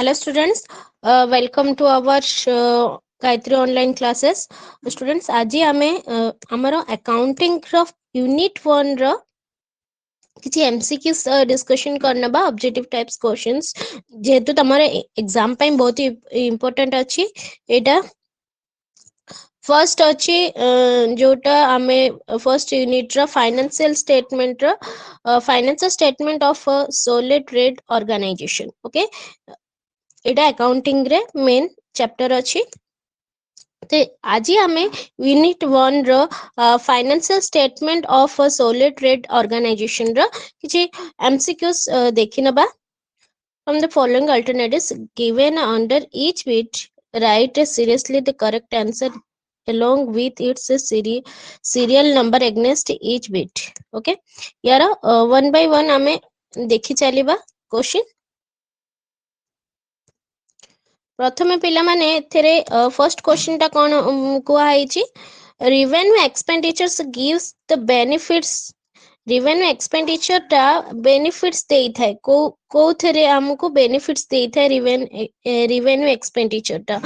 Hello students, welcome to our Gayatri online classes. Students, आज आमे हमर accounting रो unit 1 रो किछि MCQ डिस्कशन करना बा ऑब्जेक्टिव टाइप्स क्वेश्चंस जेहेतु तमरे एग्जाम पे बहुत ही इंपोर्टेंट अछि एटा फर्स्ट अच्छी जोटा आमे फर्स्ट यूनिट रो financial statement of sole trade organization okay एटा अकाउंटिंग रे मेन चैप्टर अच्छी ते आज आमे यूनिट 1 रो financial statement of sole trade organization रो किछि एमसीक्यूज देखि नबा from the following alternatives given under each bit write seriously the correct answer along with its serial number against each bit okay यार one by one आमे देखि चलिबा question प्रथमे पिला माने एथरे फर्स्ट क्वेश्चन टा कोन कुआ आइची revenue expenditures gives the benefits revenue expenditure टा benefits देई थाए को थरे हमको benefits देई थाए revenue expenditure टा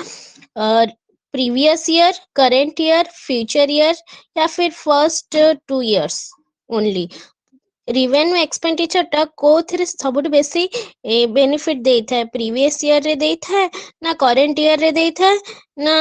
previous year current year future year या फिर first 2 years only revenue expenditure टा कोथरे सबुठ बेसी बेनिफिट देई थाए प्रीवियस ईयर रे देई थाए ना करंट ईयर रे देई थाए ना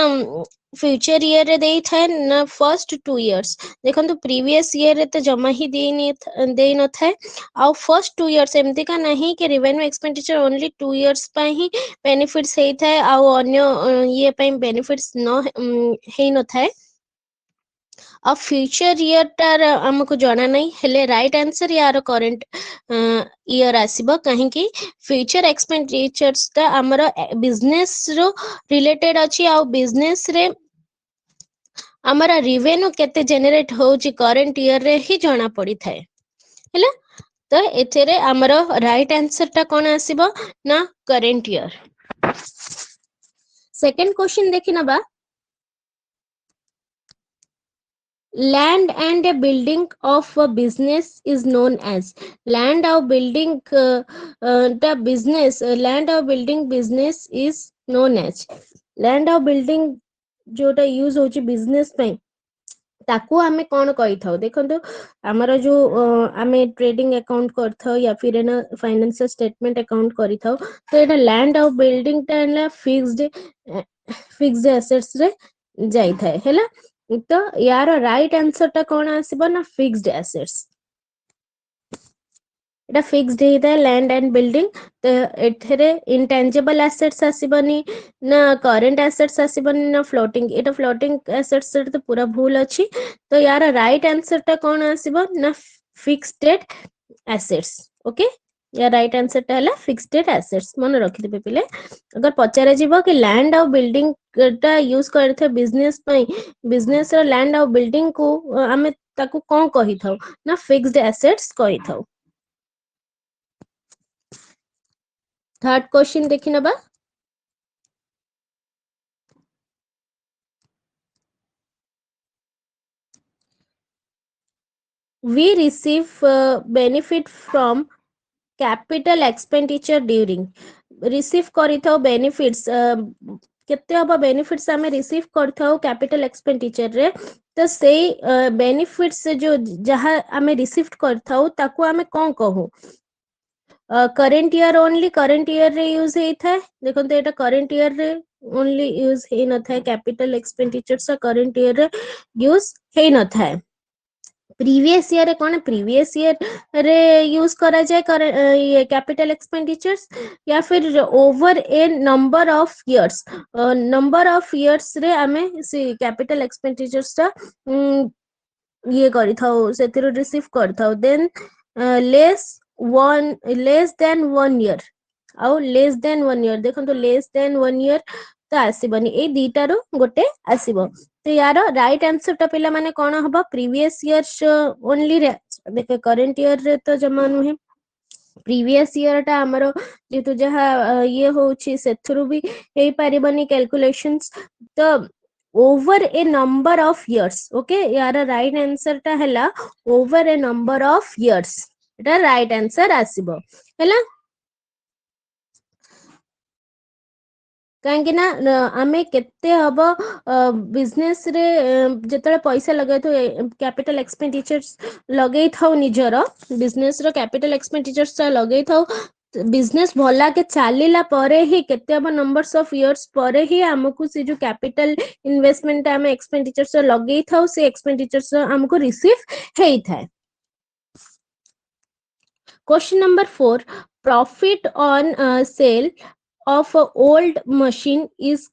फ्यूचर ईयर रे देई थाए ना फर्स्ट 2 इयर्स देखंतु प्रीवियस ईयर रे तो जमा ही देई न थाए आ फर्स्ट 2 इयर्स एमती का नहीं कि रिवेन्यू एक्सपेंडिचर ओनली 2 इयर्स पा ही बेनिफिट्स हेई थाए आ अन्य ये पई बेनिफिट्स न हेई न थाए आ फ्यूचर ईयर टार हमको जाना नहीं हेले राइट आंसर यार करंट ईयर आसीबो कहीं कि फ्यूचर एक्सपेंडिचर्स ता हमर बिजनेस रो रिलेटेड अछि आ बिजनेस रे हमर रेवेन्यू केते जनरेट होउची करंट ईयर रे ही जाना पड़ी थाए हैला तो एथेरे हमर राइट आंसर ता कोन आसीबो ना करंट ईयर सेकंड क्वेश्चन देखि नबा land and a building of a business is known as land or building the business land or building business is known as land or building जोटा use होची business पे ताकू आमे कोन कहि थाउ देखंतु हमर जो आमे ट्रेडिंग अकाउंट करथाउ या फिर एना फाइनेंशियल स्टेटमेंट अकाउंट करि थाउ तो एटा लैंड और बिल्डिंग ता फिक्स्ड एसेट्स रे जाई थाए हैला तो यार राइट आंसर टा कोन आसीबो ना फिक्स्ड एसेट्स एटा फिक्स्ड हेता लैंड एंड बिल्डिंग तो एथरे इंटेंजिबल एसेट्स आसीबनी ना करंट एसेट्स आसीबनी ना फ्लोटिंग एटा फ्लोटिंग एसेट्स से तो पूरा भूल अछि तो यार राइट आंसर टा कोन आसीबो ना फिक्स्ड एसेट्स ओके या राइट आंसर टा हला फिक्स्ड एसेट्स मन रखि देबे पिले अगर पचारे जीवो कि लैंड और बिल्डिंग टा यूज करथे बिजनेस पई बिजनेस रो लैंड और बिल्डिंग को हमें ताकू कोन कहि थाउ ना फिक्स्ड एसेट्स कहि थाउ थर्ड क्वेश्चन देखि नबा we receive benefit from capital expenditure during receive करिथाउ benefits केते अब बेनिफिट्स हमें रिसीव करथाउ कैपिटल एक्सपेंडिचर रे तो सेई बेनिफिट्स जो जहा हमें रिसीव करथाउ ताकू हमें कोन कहू current year only current year रे यूज हेई थाए देखो तो एटा करंट ईयर रे ओनली यूज हेई न थाए कैपिटल एक्सपेंडिचर सा करंट ईयर रे यूज हेई न थाए प्रीवियस ईयर रे कोन प्रीवियस ईयर रे यूज करा जाए ये कैपिटल एक्सपेंडिचर्स या फिर over A number of years रे हमें से कैपिटल एक्सपेंडिचर्स ता ये करि थाउ सेथिरो रिसीव कर थाउ देन लेस देन 1 ईयर आउ लेस देन 1 ईयर देखो तो लेस देन 1 ईयर तो आसीबनी ए दीटा रो गोटे आसीबो तो यार राइट आंसर टा पिला माने कोन हबो प्रीवियस इयर्स ओनली रे देखे करंट ईयर रे तो जमा नुहे प्रीवियस ईयर टा हमरो जेतु जहा ये होची सेथरु भी हेई परिबनी कैलकुलेशंस तो over A number of years okay यार राइट आंसर टा हला over A number of years Etah right answer आसीबो हला कहीं ना आमे केते हब बिजनेस रे जेतले पैसा लगे तो कैपिटल एक्सपेंडिचर्स लगे थाउ निजर बिजनेस रो कैपिटल एक्सपेंडिचर्स लगे थाउ बिजनेस भला के चलिला परे ही केते अब नंबर्स ऑफ इयर्स परे ही हमको से जो कैपिटल इन्वेस्टमेंट आम एक्सपेंडिचर्स लगे थाउ से एक्सपेंडिचर्स हमको रिसीव हेई थाए। Question number 4. Profit on sale of a old machine is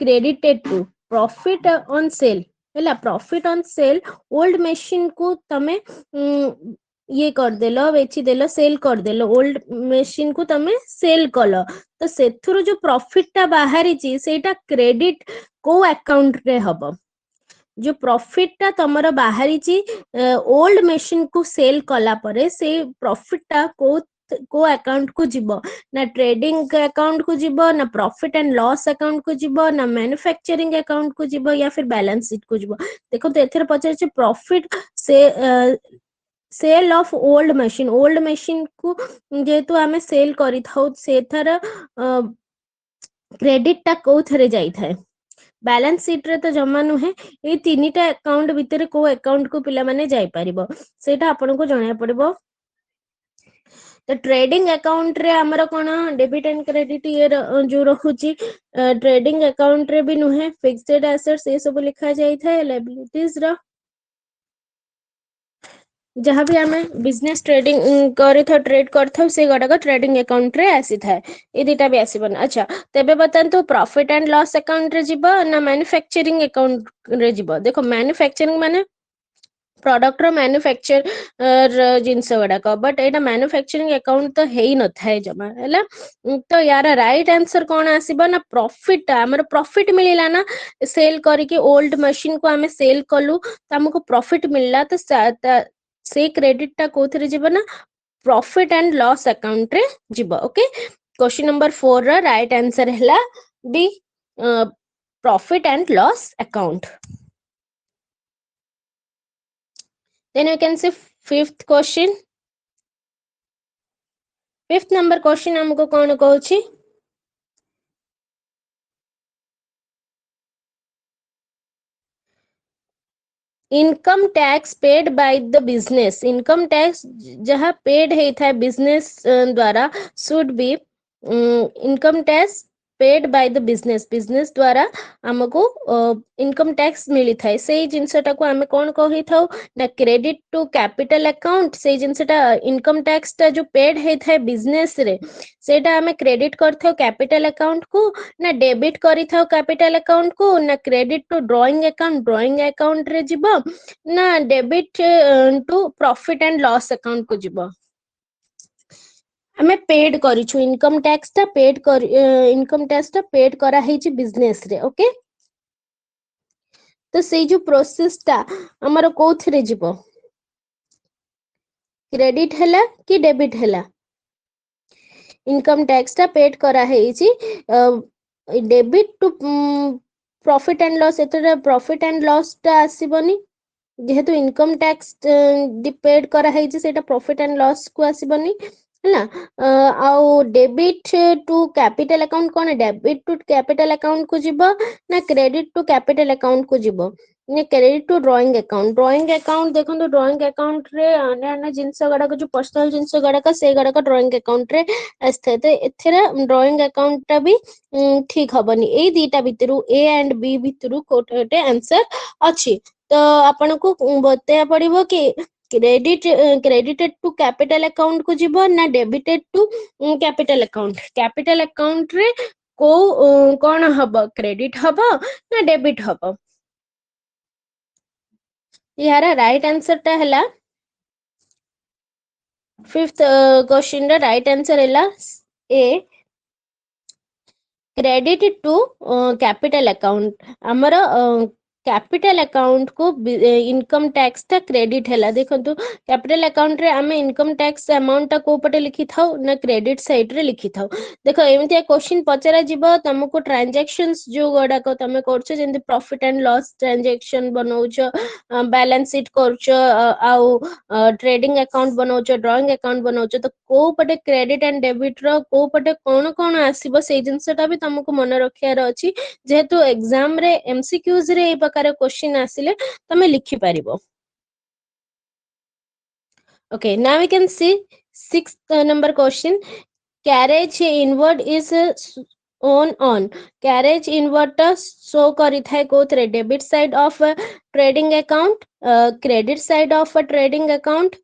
credited to. Profit on sale ହେଲା profit on sale old machine को तमे ये कर देलो बेची देलो सेल कर देलो ओल्ड मशीन को तमे सेल कलो तो सेथुरो जो प्रॉफिट टा बाहरी ची सेटा क्रेडिट को अकाउंट रे हबो जो प्रॉफिट टा तमरो बाहरी ची ओल्ड मशीन को सेल कला परे से प्रॉफिट टा को अकाउंट को जीवो ना ट्रेडिंग अकाउंट को जीवो ना प्रॉफिट एंड लॉस अकाउंट को जीवो ना मैन्युफैक्चरिंग अकाउंट को जीवो या फिर बैलेंस शीट को जीवो देखो तो एथरे पचार प्रॉफिट से सेल ऑफ ओल्ड मशीन को जेतु आमे सेल करि थाउ से थर क्रेडिट टा कोथरे जाई थाए बैलेंस शीट रे तो जमा नुहे ए तीनटा अकाउंट भितर को अकाउंट को पिला माने जाई परिबो सेटा आपन को जणया पड़िबो। तो ट्रेडिंग अकाउंट रे हमर कोन डेबिट एंड क्रेडिट ये जो रहुची ट्रेडिंग अकाउंट रे भी नुहे फिक्स्ड एसेट्स ये सब लिखा जाई थाए लायबिलिटीज रो जहाँ भी आमे बिजनेस ट्रेडिंग करि था ट्रेड करथौ से गडा ट्रेडिंग अकाउंट रे आसी थाए ए दिटा भी आसीबन। अच्छा तेबे बतांतु प्रॉफिट एंड लॉस अकाउंट रे जिबो ना मैन्युफैक्चरिंग अकाउंट रे जिबो देखो मैन्युफैक्चरिंग माने प्रोडक्ट रो मैन्युफैक्चर जिनस गुड़ाक बट एटा मैन्युफैक्चरिंग अकाउंट तो हेई न थाए जमा हैला तो यार राइट आंसर कौन आसीबो ना प्रॉफिट हमर प्रॉफिट मिलिला ना सेल करके ओल्ड मशीन को हमें सेल कलु तो हमको प्रॉफिट मिलला तो से क्रेडिट टा कोथरे जिबो ना प्रॉफिट एंड लॉस अकाउंट रे जिबो। ओके क्वेश्चन नंबर 4 रा राइट आंसर हैला B profit and loss account. Then we can see fifth question. Fifth number question हमको कौन कहूची income tax paid by the business income tax जहाँ paid है था बिजनेस द्वारा should be income tax paid by the business द्वारा हमको इनकम टैक्स मिली थाए से जिनसटा को हमें कौन कहि थाउ ना क्रेडिट टू कैपिटल अकाउंट से जिनसटा इनकम टैक्स टा जो पेड है थाए बिजनेस रे सेटा हमें क्रेडिट करथाउ कैपिटल अकाउंट को ना डेबिट करि थाउ कैपिटल अकाउंट को ना क्रेडिट टू ड्राइंग अकाउंट रे जिबो ना debit to profit and loss account को जिबो हमें पेड करिछु इनकम टैक्स टा पेड करा हेची बिजनेस रे। ओके तो से जो प्रोसेस टा हमर कोथरे जिवो क्रेडिट हैला कि डेबिट हैला इनकम टैक्स टा पेड करा हेची debit to profit and loss एतरे प्रॉफिट एंड लॉस टा आसीबनी जेहेतु इनकम टैक्स पेड करा हेची सेटा प्रॉफिट एंड लॉस को आसीबनी है आउ डेबिट टू कैपिटल अकाउंट कौन डेबिट टू कैपिटल अकाउंट को जीवो ना क्रेडिट टू कैपिटल अकाउंट को जीवो ने क्रेडिट टू ड्राइंग अकाउंट देखो ड्राइंग अकाउंट रे अन्य जिनस गडा जो पर्सनल जिनस गडा से गडा ड्राइंग अकाउंट रे आस्थे तो एथरा ड्राइंग अकाउंट टा भी ठीक हबनी ए दीटा भितरु ए एंड बी भितरु कोटे आंसर अछि तो आपन को बतया पड़िबो कि क्रेडिटेड टू कैपिटल अकाउंट को जीवो ना डेबिटेड टू कैपिटल अकाउंट रे को कौन हबो क्रेडिट हबो ना डेबिट हबो यार राइट आंसर टा हैला फिफ्थ क्वेश्चन रा राइट आंसर हैला a credit to capital account हमर कैपिटल अकाउंट को इनकम टैक्स टा क्रेडिट हैला देखंतु कैपिटल अकाउंट रे आमे इनकम टैक्स अमाउंट टा को पटे लिखि थाउ ना क्रेडिट साइड रे लिखि थाउ देखो एमितिया क्वेश्चन पचरा जीवो तुमको ट्रांजैक्शंस जो गडा को तमे करछो जेंति प्रॉफिट एंड लॉस ट्रांजैक्शन बनौछो बैलेंस शीट करछो आउ ट्रेडिंग अकाउंट बनौछो ड्राइंग अकाउंट बनौछो तो को पटे क्रेडिट एंड डेबिट रो को पटे कोन कोन आसीबो से जिंसटा भी तुमको मन रखियार अछि जेहेतु एग्जाम रे एमसीक्यूज रे ए प्रकार क्वेश्चन आसिले तमे लिखि पारिबो okay now we can see sixth number question carriage inward is on carriage inward show करि थाए कोथरे debit side of trading account credit side of trading account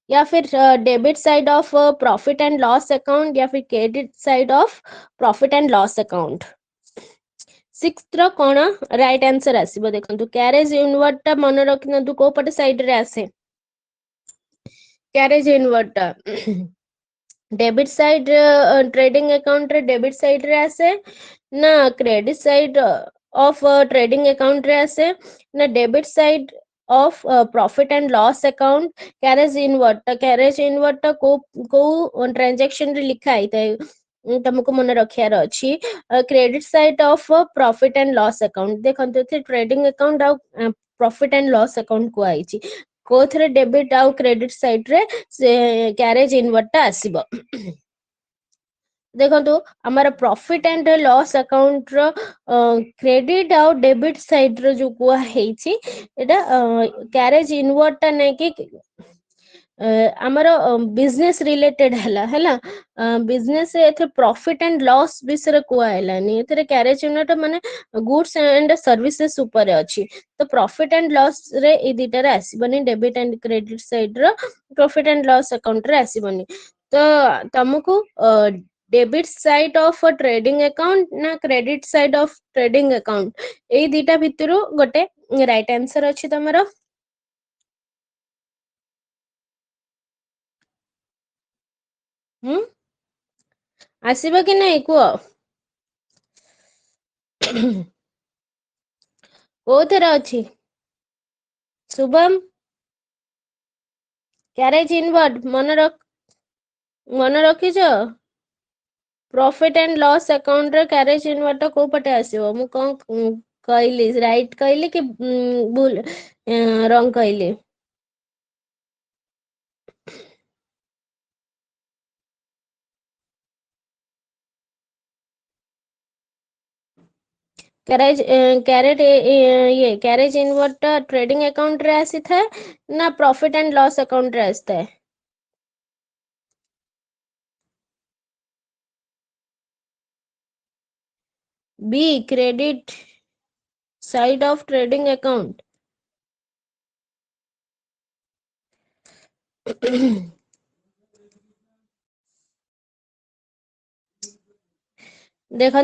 या फिर debit side of profit and loss account या फिर credit side of profit and loss account sixth रो कोन right answer आसीबो देखंतु कैरेज इनवर्ड टा मन रखिनतु को पटे साइड रे आसे कैरेज इनवर्ड टा डेबिट साइड ट्रेडिंग अकाउंट रे डेबिट साइड रे आसे ना credit side of trading account रे आसे ना debit side of profit and loss account carriage inward टा को ट्रांजैक्शन रे लिखा आइताय तुमको मन रखियार अछि credit side of profit and loss account देखंतु ट्रेडिंग अकाउंट आ प्रॉफिट एंड लॉस अकाउंट को आइछि कोथरे डेबिट आउ क्रेडिट साइड रे से कैरेज इनवर्ड टा आसीबो देखंतु हमारा प्रॉफिट एंड लॉस अकाउंट रो क्रेडिट आउ डेबिट साइड रो जो कुआ हेछि एटा कैरेज इनवर्ड टा नै कि आमर बिजनेस रिलेटेड है बिजनेस एथे प्रॉफिट एंड लॉस विषय कहलानी एथे कैरेज यूनिट माने गुड्स एंड सर्विसेज ऊपर अछि तो प्रॉफिट एंड लॉस रे ए दुटा रे आसीबनी डेबिट एंड क्रेडिट साइड रो प्रॉफिट एंड लॉस अकाउंट रे आसीबनी तो तुमको debit side of trading account ना credit side of trading account ए दुटा भितरु गोटे राइट आंसर अछि तमरो आसीबा कि नहीं कुओ कोथरा अछि शुभम कैरेज इनवर्ड मन रखिछ प्रॉफिट एंड लॉस अकाउंट रे कैरेज इनवर्ड को पटे आसीबो मु कोन कहली राइट कहली कि भूल रॉन्ग कहली कैरेज कैरेट ये कैरेज इनवर्ड ट्रेडिंग अकाउंट रे आसी था ना प्रॉफिट एंड लॉस अकाउंट रे आस्ता है बी credit side of trading account देखो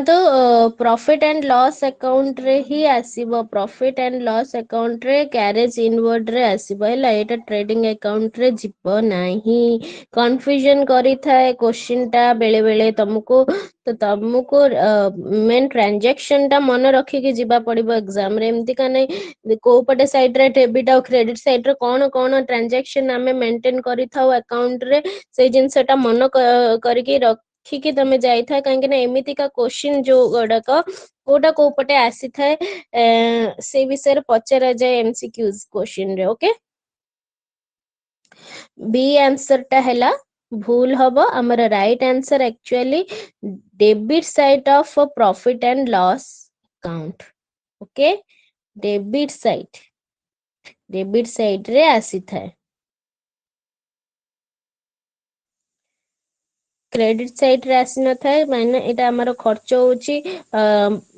प्रॉफिट एंड लॉस अकाउंट रे ही आसीबो प्रॉफिट एंड लॉस अकाउंट रे कैरेज इनवर्ड रे आसीबो हैला एटा ट्रेडिंग अकाउंट रे जिबो नाही कंफ्यूजन करी थाए क्वेश्चन टा बेले बेले तुमको तो तुमको मेन ट्रांजैक्शन टा मन रखी के जिबा पड़िबो एग्जाम रे एमती का नहीं को पटे साइड रे डेबिट और क्रेडिट साइड रे कोन कोन ट्रांजैक्शन हमें मेंटेन करी थाउ अकाउंट रे से जिंसटा मन करके रखिकी तमे जाई था काहे ना एमिति का क्वेश्चन जो गडक कोटा को पटे आसी थाए से विषय रे पचरा जाय एमसीक्यूज क्वेश्चन रे ओके बी आंसर टा हैला भूल हबो हमर right answer actually debit side of profit and loss account okay debit side रे आसी थाए क्रेडिट साइड रे आसी न थाए माने एटा हमर खर्च होची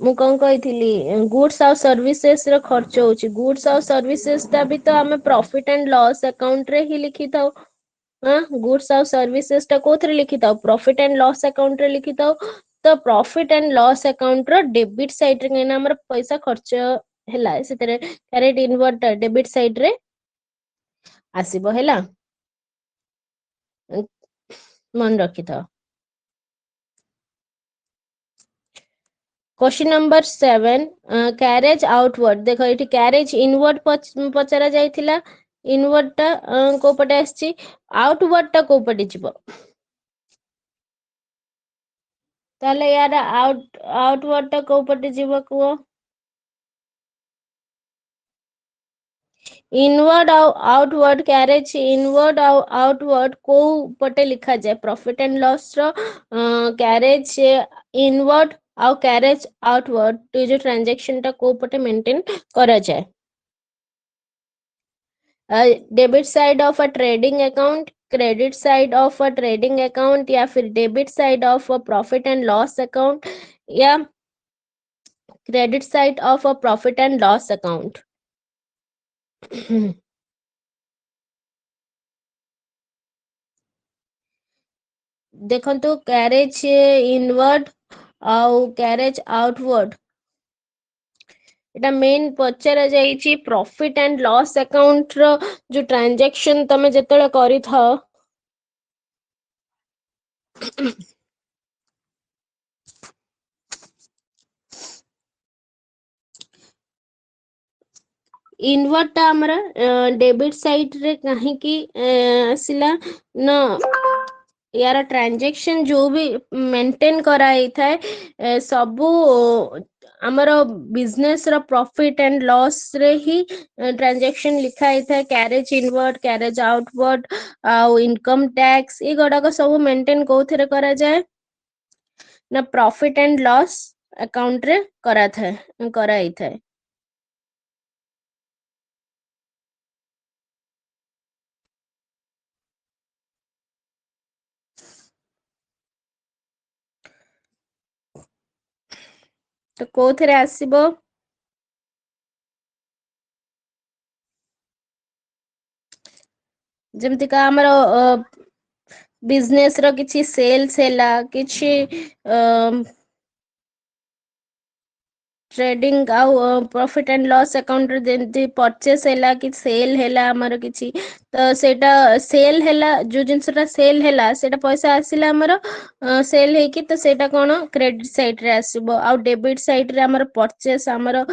मु कोन कहिथिली गुड्स और सर्विसेज रे खर्च होची गुड्स और सर्विसेज ता भी तो हमें प्रॉफिट एंड लॉस अकाउंट रे ही लिखी थाओ गुड्स और सर्विसेज टा कोथरे लिखी थाओ प्रॉफिट एंड लॉस अकाउंट रे लिखी थाओ तो प्रॉफिट एंड लॉस अकाउंट रो डेबिट साइड रे केना हमर पैसा खर्च हैला सेतरे क्रेडिट इनवर्ट डेबिट साइड रे आसीबो हैला मन रखी थाओ क्वेश्चन नंबर 7 कैरेज आउटवर्ड देखो ये कैरेज इनवर्ड पचरा जाइथिला इनवर्ड टा को पटे आछि आउटवर्ड टा को पटे जिवो ताले यार आउटवर्ड टा को पटे जिवो को inward outward carriage inward outward को पटे लिखा जाए प्रॉफिट एंड लॉस रो कैरेज इनवर्ड आउ कैरेज आउटवर्ड तो जो ट्रांजैक्शन टा को पटे मेंटेन करा जाए debit side of a trading account credit side of a trading account या फिर debit side of a profit and loss account या credit side of a profit and loss account देखो कैरेज इनवर्ड आउ carriage outward एटा main पचरा जाइछि profit and loss account रो जो transaction तमे जेतले करि था इनवर्ड टा हमरा डेबिट साइड रे कहीं की आसिला न यार ट्रांजैक्शन जो भी मेंटेन कराई थाए सबू आमर बिजनेस रो प्रॉफिट एंड लॉस रे ही ट्रांजैक्शन लिखाई था कैरेज इनवर्ड कैरेज आउटवर्ड आउ इनकम टैक्स ये गुड़ाक सब मेंटेन कोथरे करा जाए ना प्रॉफिट एंड लॉस अकाउंट रे करा थाए कराई थाए तो कोथरे आसीबो जेमति का हमर बिजनेस रो किछि सेल्स हैला किछि ट्रेडिंग आउ प्रॉफिट एंड लॉस अकाउंट रे जेमति परचेस हैला कि सेल हैला हमर किछि तो सेटा सेल हैला जो जिनसटा सेल हैला सेटा पैसा आसिला हमर सेल हे कि तो सेटा कोन क्रेडिट साइड रे आसीबो आउ डेबिट साइड रे हमर परचेस हमर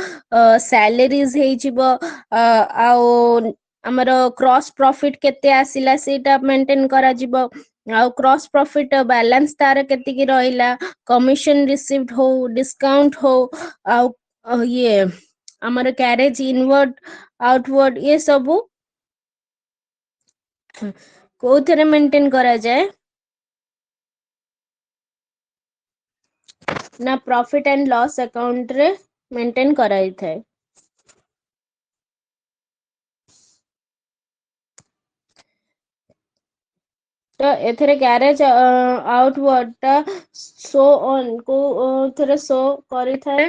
सैलरीज हे जिवो आउ हमर क्रॉस प्रॉफिट केते आसिला सेटा मेंटेन करा जिवो आउ क्रॉस प्रॉफिट बैलेंस तार केते की रहिला कमीशन रिसीव्ड हो डिस्काउंट हो आउ ये हमर कैरेज इनवर्ड आउटवर्ड ये सब कोथरे मेंटेन करा जाए ना प्रॉफिट एंड लॉस अकाउंट रे मेंटेन कराई थाए तो एथरे गैरेज आउटवर्ड टा शो ऑन को थरे शो करी थाए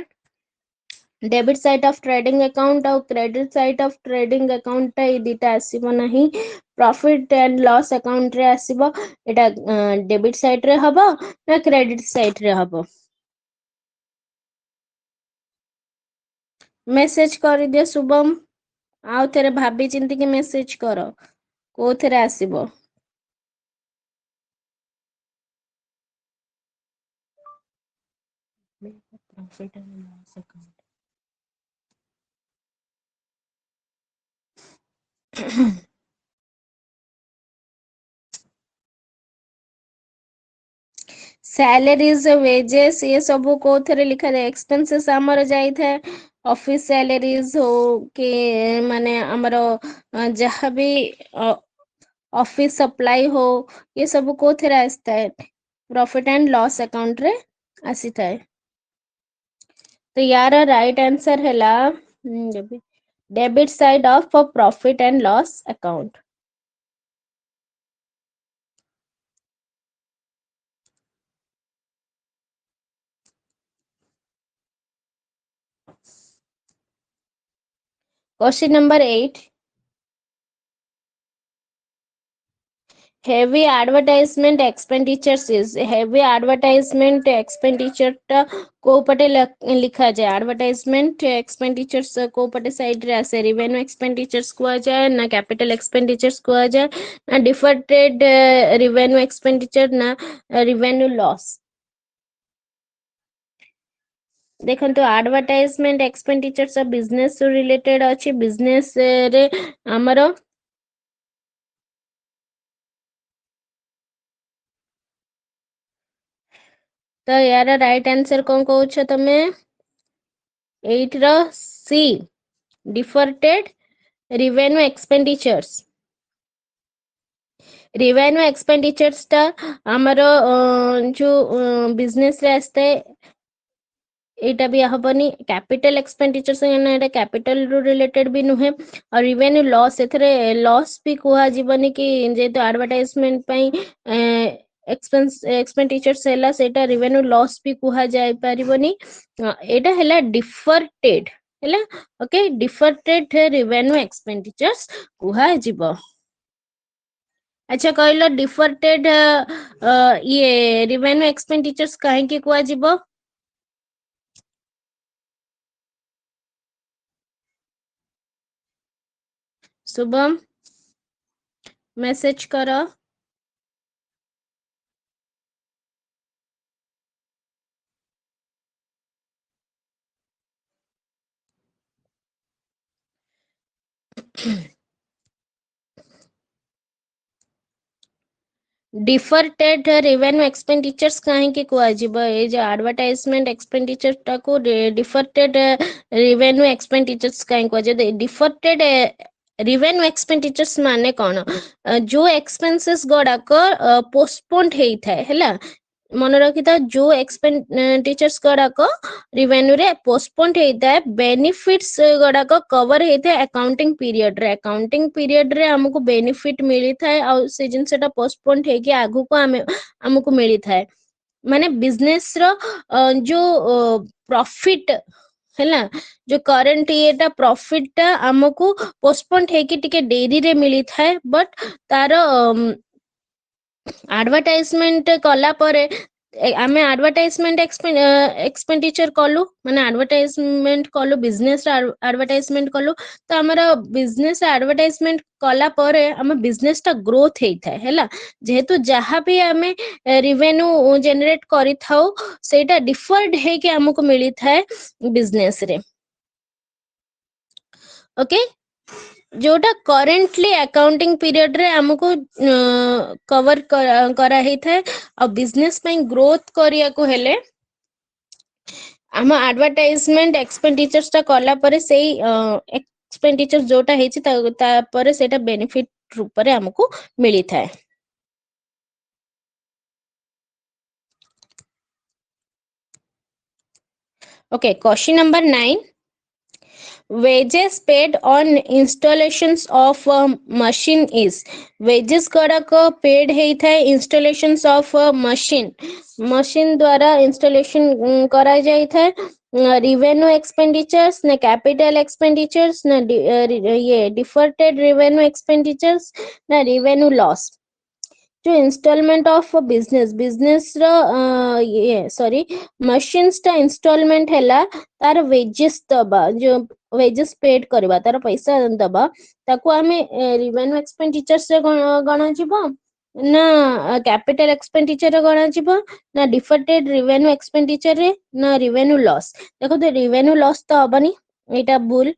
debit side of trading account और credit side of trading account टा दीटा आसीबो नहीं प्रॉफिट एंड लॉस अकाउंट रे आसीबो एटा डेबिट साइड रे हबो ना क्रेडिट साइड रे हबो मेसेज कर दियो शुभम आउ थरे भाबी चिंती के मेसेज करो कोथरे आसीबो profit and loss account salaries wages ये सब कोथरे लिखा जाए एक्सपेंसेस हमर जाई थे ऑफिस सैलरीज हो के माने हमर जहाँ भी ऑफिस सप्लाई हो ये सब कोथरे आस्ता है प्रॉफिट एंड लॉस अकाउंट रे आसी थाए तो यार राइट आंसर हैला debit side of profit and loss account question number 8 heavy advertisement expenditures is heavy advertisement expenditure टा को पटे लिखा जाए एडवर्टाइजमेंट एक्सपेंडिचर्स को पटे साइड रे आसे रेवेन्यू एक्सपेंडिचर्स को जाए ना कैपिटल एक्सपेंडिचर्स को जाए ना डिफर्ड रेवेन्यू एक्सपेंडिचर ना रेवेन्यू लॉस देखंतु एडवर्टाइजमेंट एक्सपेंडिचर्स बिजनेस रिलेटेड अछि बिजनेस रे हमर तो यार राइट आंसर कौन कहछ तमे 8 रो सी डिफर्टेड revenue expenditures revenue expenditures टा हमर जो बिजनेस रे आस्ते एटा भी हबनी कैपिटल एक्सपेंडिचर से ना एटा कैपिटल रो रिलेटेड भी नुहे और रिवेन्यू लॉस एथरे लॉस भी कुहा जीवनी कि जे तो एडवर्टाइजमेंट पई एक्सपेंडिचर्स हैला सेटा रिवेन्यू लॉस भी कुहा जाय परिबनी एटा हैला डिफर्टेड हैला ओके डिफर्टेड रिवेन्यू एक्सपेंडिचर्स कुहा जीवो अच्छा कहलो डिफर्टेड ये रिवेन्यू एक्सपेंडिचर्स काहे कि कुहा जीवो शुभम मैसेज करो डिफर्टेड रेवेन्यू एक्सपेंडिचर्स काहे कि कुआ जीवो ए जो एडवर्टाइजमेंट एक्सपेंडिचर टाको डिफर्टेड रेवेन्यू एक्सपेंडिचर्स काहे कुआ जे डिफर्टेड रेवेन्यू एक्सपेंडिचर्स माने कोन जो एक्सपेंसेस गुड़ाक पोस्टपोन्ड हेई थाए हैला मन रखी था जो एक्सपेंडिचर्स गुड़ाक रिवेन्यू रे पोस्टपोन्ड हेता है बेनिफिट्स गुड़ाक कवर हेता है अकाउंटिंग पीरियड रे हमको बेनिफिट मिली थाए आ से जिनसटा पोस्टपोन्ड हे कि आगु को हमको मिली थाए माने बिजनेस रो जो प्रॉफिट हैला जो करंट येटा प्रॉफिट टा हमको पोस्टपोन्ड हे कि टिके देरी रे मिली थाए बट तार एडवर्टाइजमेंट कला परे आमे एडवर्टाइजमेंट एक्सपेंडिचर कलु माने एडवर्टाइजमेंट कलु बिजनेस एडवर्टाइजमेंट कलु तो हमरा बिजनेस एडवर्टाइजमेंट कला परे हम बिजनेस टा ग्रोथ हेई थाए हैला जेहेतु जहाँ भी आमे रेवेन्यू जनरेट करि थाउ सेटा डिफर्ड हे कि हमको मिली थाए बिजनेस रे ओके जोटा करेंटली अकाउंटिंग पीरियड रे हमको कवर करा ही थाए और बिजनेस पे ग्रोथ करिया को हेले हम एडवर्टाइजमेंट एक्सपेंडिचर्स टा कला परे सेही एक्सपेंडिचर जोटा हेछि ता परे सेटा बेनिफिट रूप रे हमको मिली थाए okay question number 9 wages paid on installations of a machine is wages गुड़ाक paid हेता है installations of a machine द्वारा installation करा जाता है revenue expenditures ना capital expenditures ना ये deferred revenue expenditures ना revenue loss जो इंस्टॉलमेंट ऑफ बिजनेस रो ये सॉरी मशीन्स टा इंस्टॉलमेंट हैला तार वेजेस दबा जो वेजेस पेड करबा तार पैसा दबा ताको हमें रेवेन्यू एक्सपेंडिचर से गणा जीवो ना कैपिटल एक्सपेंडिचर रे गणा जीवो ना डिफर्टेड रेवेन्यू एक्सपेंडिचर रे ना रेवेन्यू लॉस देखो तो रेवेन्यू लॉस तो हबनी एटा भूल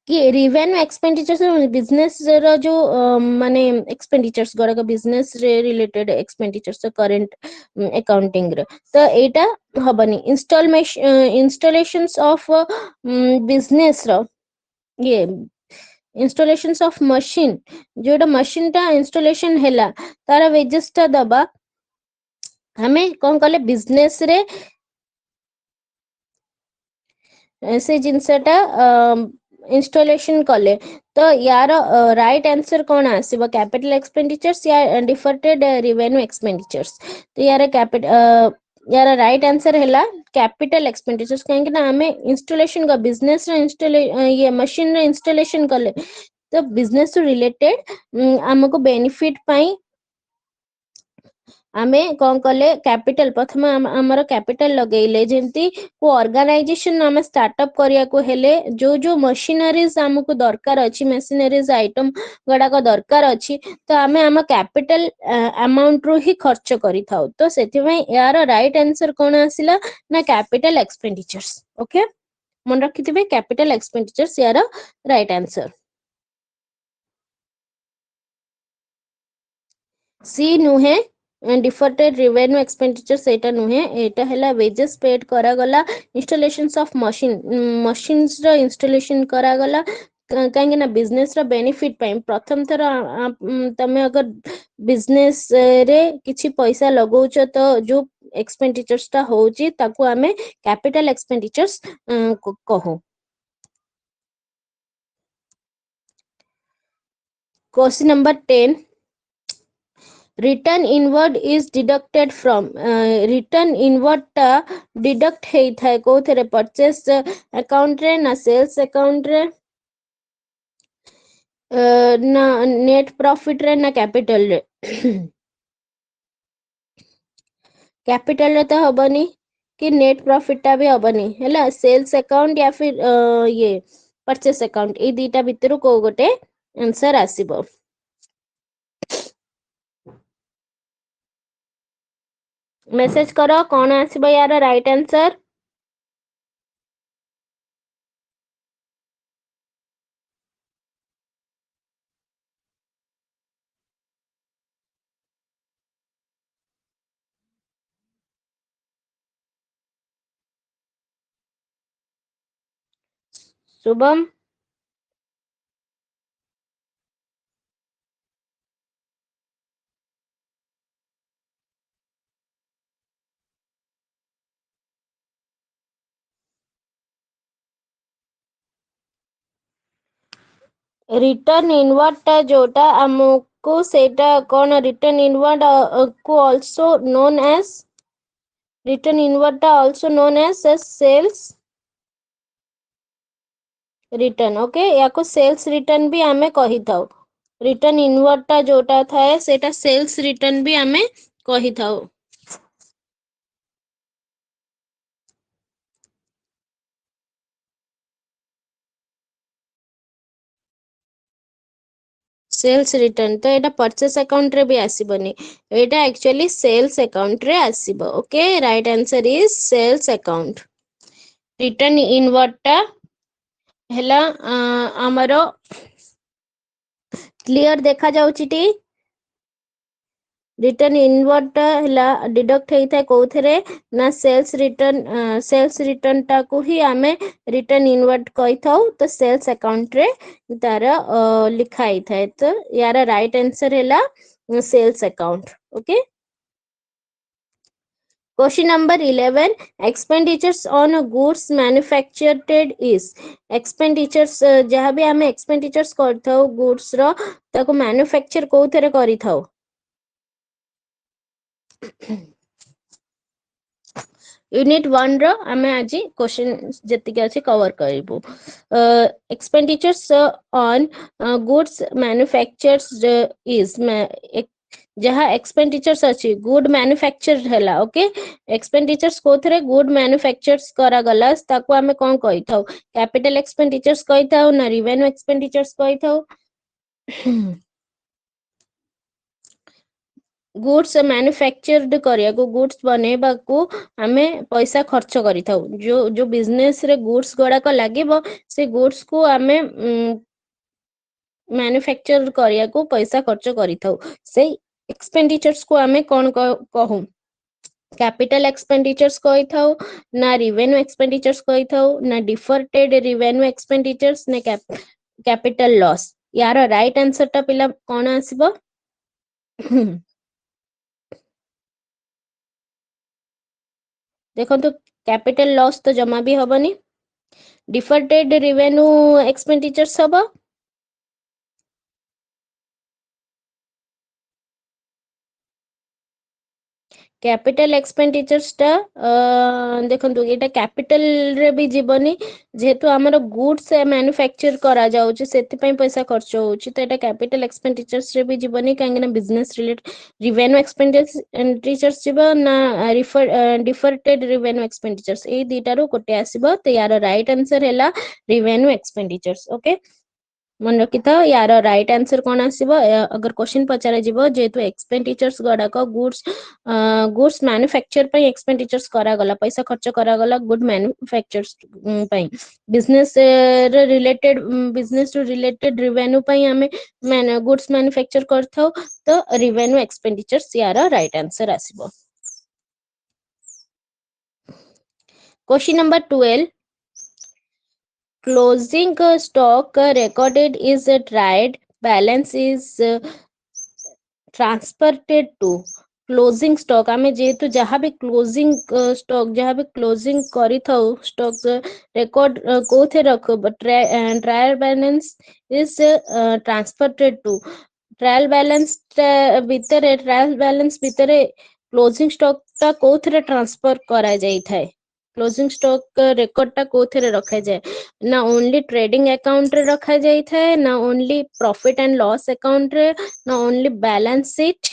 कि रेवेन्यू एक्सपेंडिचर्स बिजनेस रो जो माने एक्सपेंडिचर्स गुड़ाक बिजनेस रे रिलेटेड एक्सपेंडिचर्स करेंट अकाउंटिंग रे तो एटा हबनी इंस्टॉलेशंस ऑफ बिजनेस रो ये इंस्टॉलेशंस ऑफ मशीन जोटा मशीन टा इंस्टॉलेशन हैला तारा वेजेस टा दबा हमें कौन कले बिजनेस रे से जिनसटा इंस्टॉलेशन कले तो यार राइट आंसर कौन आसीबो कैपिटल एक्सपेंडिचर्स या डिफर्टेड रेवेन्यू एक्सपेंडिचर्स तो यार यार राइट आंसर हैला कैपिटल एक्सपेंडिचर्स कहेंगे ना हमें इंस्टॉलेशन का बिजनेस रे ये मशीन रे इंस्टॉलेशन कले तो बिजनेस टू रिलेटेड हमको बेनिफिट पाई आमे कौन कले कैपिटल प्रथम आमर कैपिटल लगेले जेमती को ऑर्गेनाइजेशन आम स्टार्टअप करिया को हेले जो जो मशीनरीज हमको दरकार अछि मशीनरीज आइटम गुड़ाक दरकार अछि तो आमे आम कैपिटल अमाउंट रू ही खर्च करि थाउ तो सेति में यार राइट आंसर कोन आसिला ना कैपिटल एक्सपेंडिचर्स ओके मन रखिथिबे कैपिटल एक्सपेंडिचर्स यार राइट आंसर सी नुहे डिफर्टेड रेवेन्यू एक्सपेंडिचर सेटा नुहे एटा हैला वेजेस पेड करा गला इंस्टॉलेशंस ऑफ मशीन्स रो इंस्टॉलेशन करा गला कहीं ना बिजनेस रो बेनिफिट पाई प्रथम थर तमे अगर बिजनेस रे किछि पैसा लगौछ तो जो एक्सपेंडिचर्स ता होउची ताकू आमे कैपिटल एक्सपेंडिचर्स कहू question number 10 return inward is deducted from return inward टा डिडक्ट हेई थाए कोथरे परचेस अकाउंट रे ना सेल्स अकाउंट रे ना नेट प्रॉफिट रे ना कैपिटल रे कैपिटल रे तो हबनी कि नेट प्रॉफिट टा भी हबनी हैला सेल्स अकाउंट या फिर ये परचेस अकाउंट ए दीटा भितरु को गोटे आंसर आसीबो मेसेज करो कौन आसीबो यार right answer Shubham return inward टा जोटा हमको सेटा कौन रिटर्न इनवर्ड को also known as return inward टा also known as sales return okay याको सेल्स रिटर्न भी आमे कही थाउ रिटर्न इनवर्ड टा जोटा थाए सेटा सेल्स रिटर्न भी आमे कही थाउ सेल्स रिटर्न तो एटा परचेस अकाउंट रे भी आसीबनी एटा एक्चुअली सेल्स अकाउंट रे आसीबो okay right answer is sales account return inward टा हैला हमरो क्लियर देखा जाउची टी रिटर्न इनवर्ड टा हैला डिडक्ट हेई थाए कोथरे ना सेल्स रिटर्न टा को ही आमे रिटर्न इनवर्ड कहि थाउ तो सेल्स अकाउंट रे तार लिखा हेई थाए तो यार राइट आंसर हैला sales account okay question number 11 expenditures on goods manufactured is expenditures जहाँ भी आमे एक्सपेंडिचर्स करथाउ गुड्स रो ताको मैन्युफैक्चर कोथरे करि थाउ यूनिट 1 रो आमे आज क्वेश्चन जति के अछि कवर करिबो expenditures on goods manufactured is जहाँ एक्सपेंडिचर्स अछि गुड मैन्युफैक्चर हैला ओके एक्सपेंडिचर्स कोथरे गुड मैन्युफैक्चर्स करा गला ताको आमे कोन कहि थाउ कैपिटल एक्सपेंडिचर्स कहि थाउ ना रेवेन्यू एक्सपेंडिचर्स कहि थाउ गुड्स मैन्युफैक्चर्ड करिया को गुड्स बनेबा को हमें पैसा खर्च करि थाउ जो जो बिजनेस रे गुड्स गुड़ा को लागिबो से गुड्स को हमें मैन्युफैक्चर करिया को पैसा खर्च करि थाउ से एक्सपेंडिचर्स को हमें कोन कहू कैपिटल एक्सपेंडिचर्स कहि थाउ ना रेवेन्यू एक्सपेंडिचर्स कहि थाउ ना डिफर्टेड रेवेन्यू एक्सपेंडिचर्स ना कैपिटल लॉस यार राइट आंसर टा पिला कोन आसीबो देखो तो कैपिटल लॉस तो जमा भी हबनी डिफर्टेड रेवेन्यू एक्सपेंडिचर्स हबो कैपिटल एक्सपेंडिचर्स टा देखंतु एटा कैपिटल रे भी जीवनी जेहेतु आमर गुड्स मैन्युफैक्चर करा जाउची सेति पई पैसा खर्च होउची तो एटा कैपिटल एक्सपेंडिचर्स रे भी जीवनी कांगना बिजनेस रिलेटेड रिवेन्यू एक्सपेंडिचर्स जीव ना डिफर्टेड रिवेन्यू एक्सपेंडिचर्स ए दीटारो कोटे आसीबो तो यार राइट आंसर हैला रिवेन्यू एक्सपेंडिचर्स ओके मन रखि था यार राइट आंसर कौन आसीबो अगर क्वेश्चन पचारे जीवो जेतु एक्सपेंडिचर्स गडाक गुड्स मैन्युफैक्चर पे एक्सपेंडिचर्स करा गला पैसा खर्च करा गला गुड मैन्युफैक्चर्स पे बिजनेस टू रिलेटेड रिवेन्यू पे हमें गुड्स मैन्युफैक्चर करथौ तो रिवेन्यू एक्सपेंडिचर्स यार राइट आंसर आसीबो question number 12 closing stock recorded is tried balance is transferred to closing stock आमे जेतु जहाँ भी क्लोजिंग स्टॉक जहाँ भी क्लोजिंग करी थाउ स्टॉक रेकॉर्ड कोथे रखो trial balance is transferred to trial balance भितरे क्लोजिंग स्टॉक टा कोथे ट्रांसफर करा जाई थाए क्लोजिंग स्टॉक रेकॉर्ड टा कोथे रखा जाए ना ओनली ट्रेडिंग अकाउंट रे रखा जाई थाए ना only profit and loss account रे ना ओनली बैलेंस शीट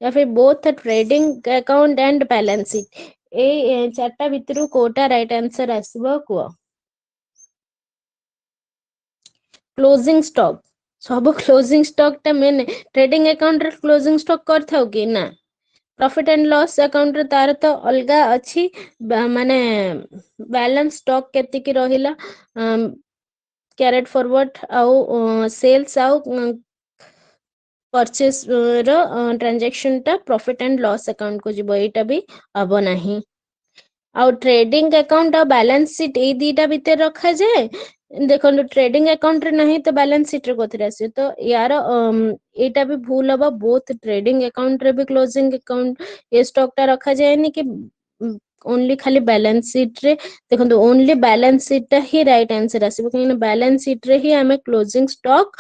या फिर both trading account and balance sheet ए चारटा भितरु कोटा राइट आंसर आसीबो को क्लोजिंग स्टॉक सब क्लोजिंग स्टॉक टा मेन ट्रेडिंग अकाउंट रे क्लोजिंग स्टॉक करथाउ कि ना प्रॉफिट एंड लॉस अकाउंट रे तार तो अलगा अछि माने बैलेंस स्टॉक केति की रहिला कैरेट फॉरवर्ड आउ सेल्स आउ परचेस रो ट्रांजैक्शन टा प्रॉफिट एंड लॉस अकाउंट को जिवो एटा भी हबो नाही आउ ट्रेडिंग अकाउंट और बैलेंस शीट ए दीटा भीतर रखा जाए देखो ट्रेडिंग अकाउंट रे नहीं तो बैलेंस शीट रे कोथरे आसे तो यार एटा भी भूल हबो बोथ ट्रेडिंग अकाउंट रे भी क्लोजिंग अकाउंट ये स्टॉक टा रखा जाए नि कि ओनली खाली बैलेंस शीट रे देखो ओनली बैलेंस शीट टा ही राइट आंसर आसीबो कि बैलेंस शीट रे ही हमें क्लोजिंग स्टॉक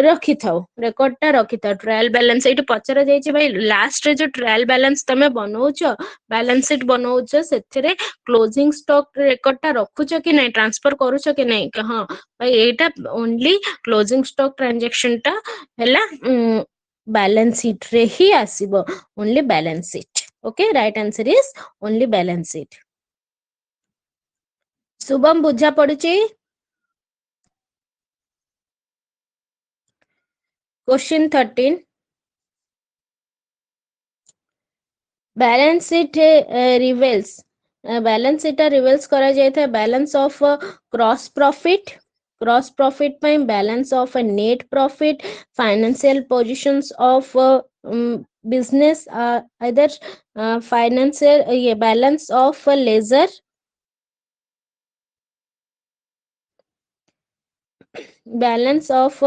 रखि थाओ रेकॉर्ड टा रखि थाओ ट्रायल बैलेंस एटी पचरा जायछि भाई लास्ट रे जो ट्रायल बैलेंस तमे बनौछो बैलेंस शीट बनौछो सेथिरे क्लोजिंग स्टॉक रेकॉर्ड टा रखुछो कि नहीं ट्रांसफर करूछो कि नहीं हां भाई एटा ओनली क्लोजिंग स्टॉक ट्रांजैक्शन टा हैला बैलेंस शीट रे ही आसीबो only balance sheet okay right answer is only balance sheet Shubham बुझा पड़ुची question 13 balance sheet reveals balance sheet reveals करा जाय था बैलेंस ऑफ क्रॉस प्रॉफिट पे balance of net profit financial positions of business other financial ये balance of ledger balance of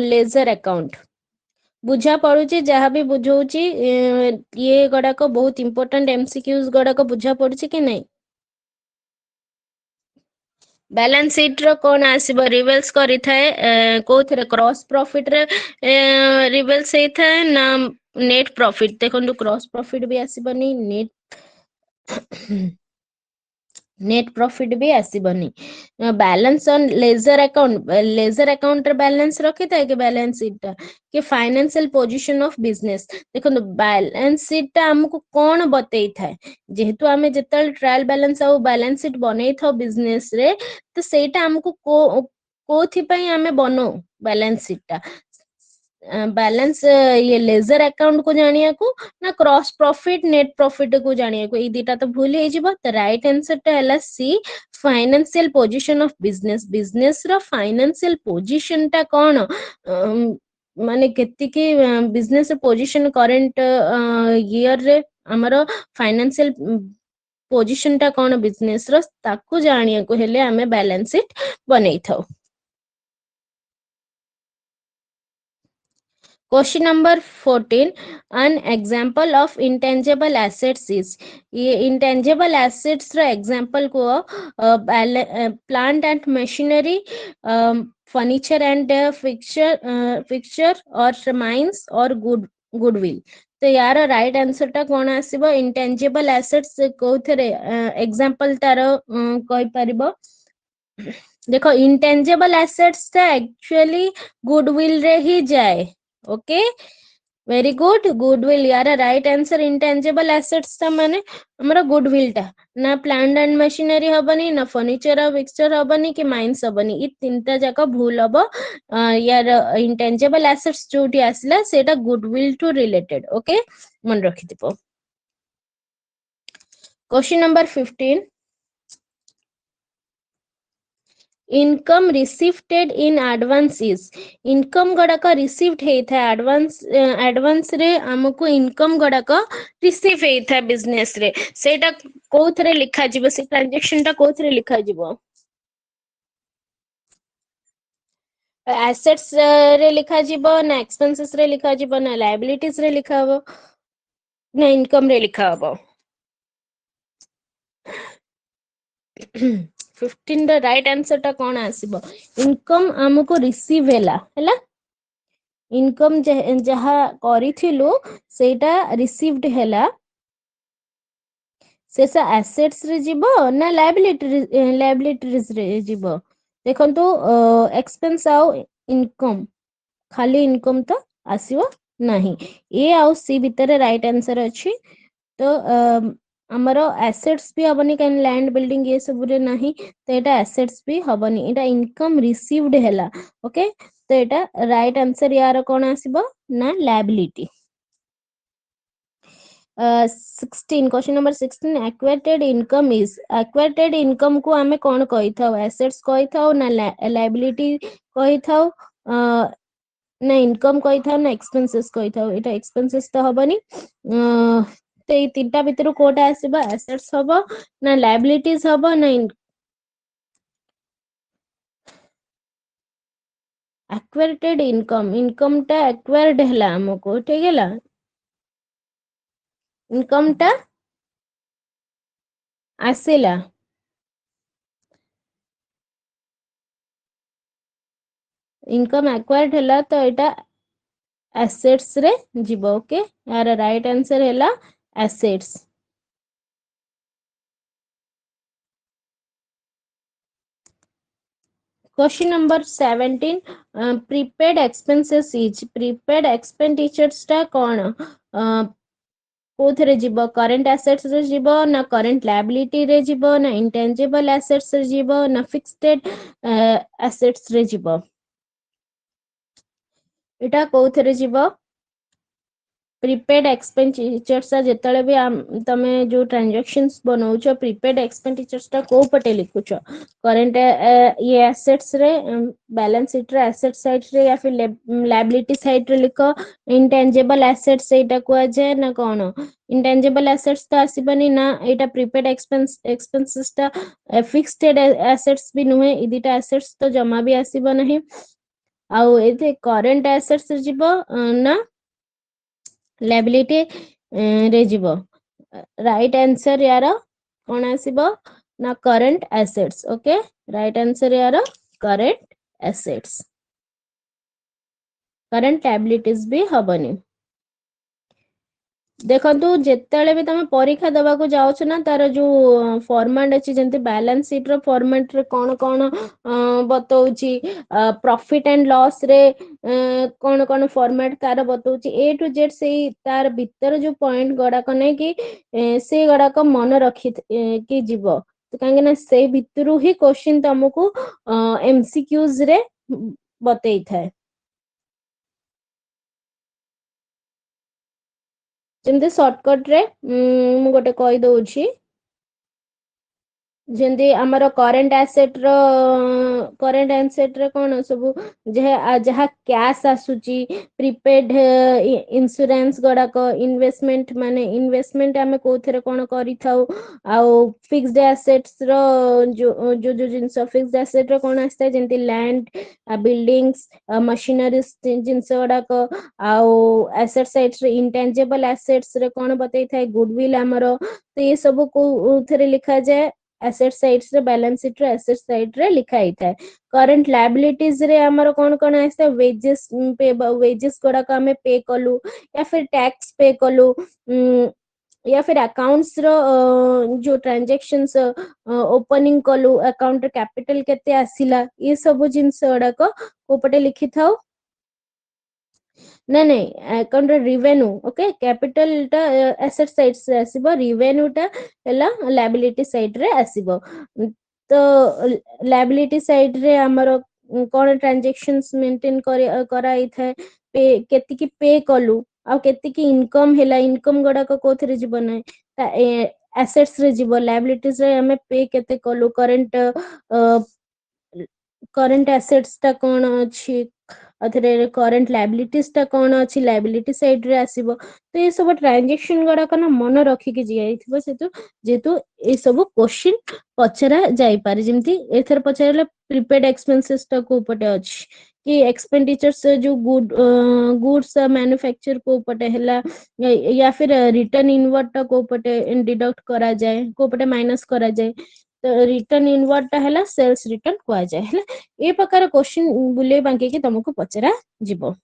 ledger account बुझा पड़ुची जहाँ भी बुझौची ये गड़ाक बहुत इंपोर्टेंट एमसीक्यूज गड़ाक बुझा पड़ुची कि नहीं बैलेंस शीट रो कोन आसीबो रिवेल्स करी थाए कोथरे क्रॉस प्रॉफिट रे रिवेल्स हे थाए ना नेट प्रॉफिट देखो क्रॉस प्रॉफिट भी आसीबनी नेट प्रॉफिट भी आसीबनी बैलेंस ऑन लेजर अकाउंट रे बैलेंस रखी था कि बैलेंस शीट कि फाइनेंशियल पोजीशन ऑफ बिजनेस देखो बैलेंस शीट टा हमको कौन बतई था जेहेतु आमे जेतल ट्रायल बैलेंस आ बैलेंस शीट बनै था बिजनेस रे तो सेटा हमको कोथि पई आमे बनो बैलेंस शीट टा बैलेंस ये लेजर अकाउंट को जानिया को ना क्रॉस प्रॉफिट नेट प्रॉफिट को जानिया को ई दीटा तो भूल हे जिवो तो राइट आंसर टा हला C financial position of business रो फाइनेंशियल पोजीशन टा कोन माने केति की बिजनेस पोजीशन करंट ईयर रे हमरो फाइनेंशियल पोजीशन टा कोन बिजनेस रो ताकू जानिया को हेले हमें बैलेंस शीट बनै थाओ Question number 14 an example of intangible assets is ये intangible assets रा example को plant and machinery furniture and fixture or mines or goodwill तो यार राइट आंसर टा कौन आसीबो इंटेंजिबल एसेट्स कोथरे एग्जांपल तार कहि परिबो देखो इंटेंजिबल एसेट्स टा एक्चुअली गुडविल रे ही जाए ओके वेरी गुड गुडविल यार राइट आंसर इंटेंजिबल एसेट्स टा माने हमर गुडविल टा ना प्लांट एंड मशीनरी हबनी ना फर्नीचर और फिक्सचर हबनी कि माइंस हबनी ई तीनटा जाक भूल हबो यार इंटेंजिबल एसेट्स जोटी आसला सेटा गुडविल टू रिलेटेड ओके मन रखि दिबो question number 15 income received in advance is income गड़ाक रिसीव्ड हेता एडवांस एडवांस रे हमको इनकम गड़ाक रिसीव हेता बिजनेस रे सेटा कोथरे लिखा जिवो से ट्रांजैक्शन टा कोथरे लिखा जिवो एसेट्स रे लिखा जिवो ना एक्सपेंसेस रे लिखा जिवो ना लायबिलिटीज रे लिखा हबो ना इनकम रे लिखा हबो 15 द राइट आंसर टा कोन आसीबो इनकम हमको रिसीव हैला इनकम जहा करिथिलु सेटा रिसीव्ड हैला सेसा एसेट्स रे जिवो ना लायबिलिटीज रे जिवो देखंतु एक्सपेंस आउ इनकम खाली इनकम तो आसीबो नाही ए आउ सी भितर राइट आंसर अछि तो हमरो एसेट्स भी हबनी कैन लैंड बिल्डिंग ये सब रे नाही तो एटा एसेट्स भी हबनी एटा इनकम रिसीव्ड हैला ओके तो एटा राइट आंसर यार कोन आसीबो ना liability 16 question number 16 acquired income is acquired income को हमें कौन कही था एसेट्स कही था ना लायबिलिटी कही था ना इनकम कही था ना एक्सपेंसेस कही था एटा एक्सपेंसेस तो हबनी तो ये तीनटा भितर कोटा आसीबा एसेट्स हबो ना लायबिलिटीज हबो ना एक्वायर्ड इनकम इनकम टा एक्वायर्ड हैला हमको ठीक हैला इनकम टा आसेला इनकम एक्वायर्ड हैला तो एटा एसेट्स रे जीवो ओके यार राइट आंसर हैला assets question number 17 prepaid expenses is prepaid expenditures टा कोन कोथरे जीवो करंट एसेट्स रे जीवो ना करंट लायबिलिटी रे जीवो ना इंटेंजिबल एसेट्स रे जीवो ना फिक्स्ड एसेट्स रे जीवो एटा कोथरे जीवो प्रीपेड एक्सपेंडिचर्स जेतले भी तमे जो ट्रांजैक्शंस बनाउछो प्रीपेड एक्सपेंडिचर्स टा को पटे लिखुछो करंट ये एसेट्स रे बैलेंस शीट रे एसेट साइड रे या फिर लायबिलिटी साइड रे लिखो इंटेंजिबल एसेट्स एटा को जाय ना कोन इंटेंजिबल एसेट्स तो आसीबनी ना एटा प्रीपेड एक्सपेंसेस टा फिक्स्ड एसेट्स भी नुहे इदिटा एसेट्स तो जमा भी आसीबो नहीं आउ एते करंट एसेट्स जीवो ना लायबिलिटी रे जीवो राइट आंसर यार कोन आसीबो ना current assets okay right answer यार करंट एसेट्स करंट लायबिलिटीज भी हबनी देखंतु जेतेले भी तमे परीक्षा दबा को जाउछ ना तार जो फॉर्मेट अछि जेंते बैलेंस शीट रो फॉर्मेट रे कोन कोन बतौची प्रॉफिट एंड लॉस रे कोन कोन फॉर्मेट तार बतौची ए टू जेड से तार भीतर जो पॉइंट गडा को नै कि से गडा को मन रखी कि जीवो तो कांगे ना से भितरु ही क्वेश्चन तमको एमसीक्यूज रे बतई थाए जेमते शॉर्टकट रे मु गोटे कहि दउछि जेंती आमर करंट एसेट रे कोन सब जहा कैश आसुची प्रीपेड इंश्योरेंस गडाक इन्वेस्टमेंट माने इन्वेस्टमेंट आमे कोथरे कोन करि थाउ आ फिक्स्ड एसेट्स रो जो जो जिंस फिक्स्ड एसेट रो कोन आस्ता जेंती लैंड बिल्डिंग्स मशीनरीज जिंस गडाक आ एसेट साइड रे इंटेंजिबल एसेट्स रे कोन बतई थाए गुडविल हमरो तो ये सब को थरे लिखा जाए एसेट साइड्स रे बैलेंस शीट रे एसेट साइड रे लिखा ही था करंट लायबिलिटीज रे हमर कोन कोन आसे वेजेस पे वेजेस गोडा को हमें पे कलु या फिर टैक्स पे कलु या फिर अकाउंट्स रो जो ट्रांजैक्शंस ओपनिंग कलु अकाउंट कैपिटल केते आसिला ये सब जिंस गुडा को कोपटे लिखि थाओ ना नहीं अकाउंट रिवेन्यू ओके कैपिटल टा एसेट साइड से आसीबो रिवेन्यू टा हला लायबिलिटी साइड रे आसीबो तो लायबिलिटी साइड रे हमर कोन ट्रांजैक्शंस मेंटेन कराई थाए पे केति की पे कलु आ केति की इनकम हला इनकम गडा को कोथरे जीवन है एसेट्स रे जीवो लायबिलिटीज रे हमें पे केते कलु करंट एसेट्स टा कोन अछि अथरे करंट लायबिलिटीज टा कोन अछि लायबिलिटी साइड रे आसीबो तो ये सब ट्रांजैक्शन गडा को ना मन रखी के जियाइथिबो सेतु जेतु ए सब क्वेश्चन पचरा जाई पारे जेमती एथर पचराले प्रीपेड एक्सपेंसेस टा को पटे अछि कि एक्सपेंडिचर्स जो गुड्स मैन्युफैक्चर को पटे हला या फिर रिटर्न इनवर्ड टा को पटे डिडक्ट करा जाए को पटे माइनस करा जाए तो रिटर्न इनवर्ड टा हला सेल्स रिटर्न कुआ जाए हला ए प्रकार क्वेश्चन बुले बांके कि तुमको पचरा जीवो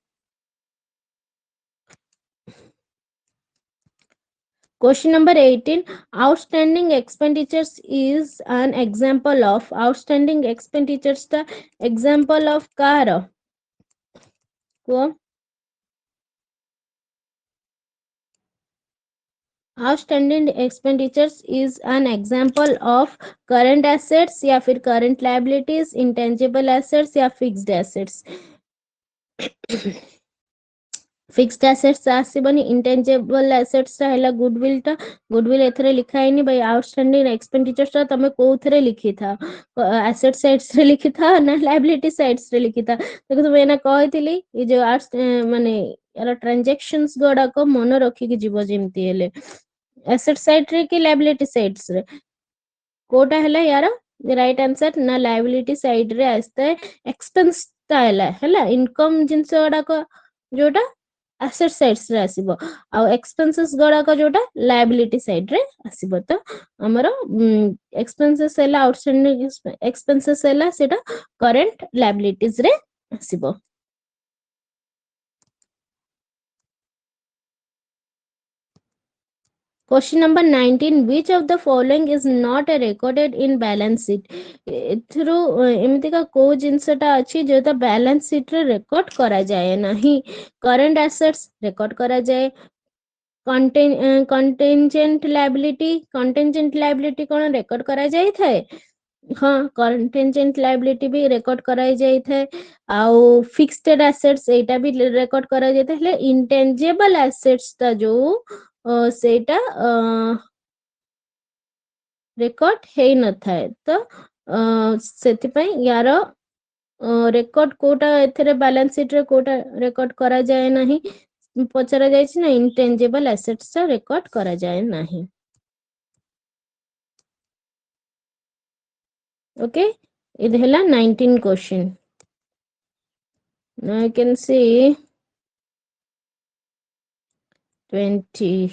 Question number 18. Outstanding expenditures is an example of outstanding expenditures the example of car. Outstanding expenditures is an example of current assets या फिर current liabilities, intangible assets या fixed assets. फिक्स्ड एसेट्स आसीबनी intangible assets हैला goodwill एथरे लिखा हैनी भाई outstanding expenditures तमे कोथरे लिखि था एसेट साइड्स रे लिखि था ना लायबिलिटी साइड्स रे लिखि था देखो तुम एना कहतिली ये जो आर्ट्स माने यार ट्रांजैक्शंस गडा को मन रखि के जीव जेमती हेले एसेट साइड रे कि लायबिलिटी साइड्स रे कोटा हैला यार राइट आंसर ना लायबिलिटी साइड रे आस्ते एक्सपेंस ताला हैला इनकम जिंस गडा को जोटा एसेट साइड्स रे आसीबो आ एक्सपेंसेस गडा को जोटा लायबिलिटी साइड रे आसीबो तो हमरो एक्सपेंसेस हैला आउटस्टैंडिंग एक्सपेंसेस हैला सेटा करंट लायबिलिटीज रे आसीबो Question number 19. Which of the following is not recorded in balance sheet? Through एमती का को जिनसटा अछि जोता बैलेंस शीट रे रिकॉर्ड करा जाए नहीं करंट एसेट्स रिकॉर्ड करा जाए कंटेंजेंट लायबिलिटी कोन रिकॉर्ड करा जाय थाए हाँ कंटेंजेंट लायबिलिटी भी रिकॉर्ड कराई जाय थाए आउ फिक्स्ड एसेट्स एटा भी रिकॉर्ड करा जाय थाए हेले इंटेंजिबल एसेट्स ता जो सेटा रेकर्ड हेई न थाए तो सेति पई यार रेकॉर्ड कोटा एथरे बैलेंस शीट रे कोटा रेकॉर्ड करा जाए नहीं पचरा जाय छी ना इंटेंजिबल एसेट्स ता रेकॉर्ड करा जाए नहीं ओके इध हला 19 question now you can see 20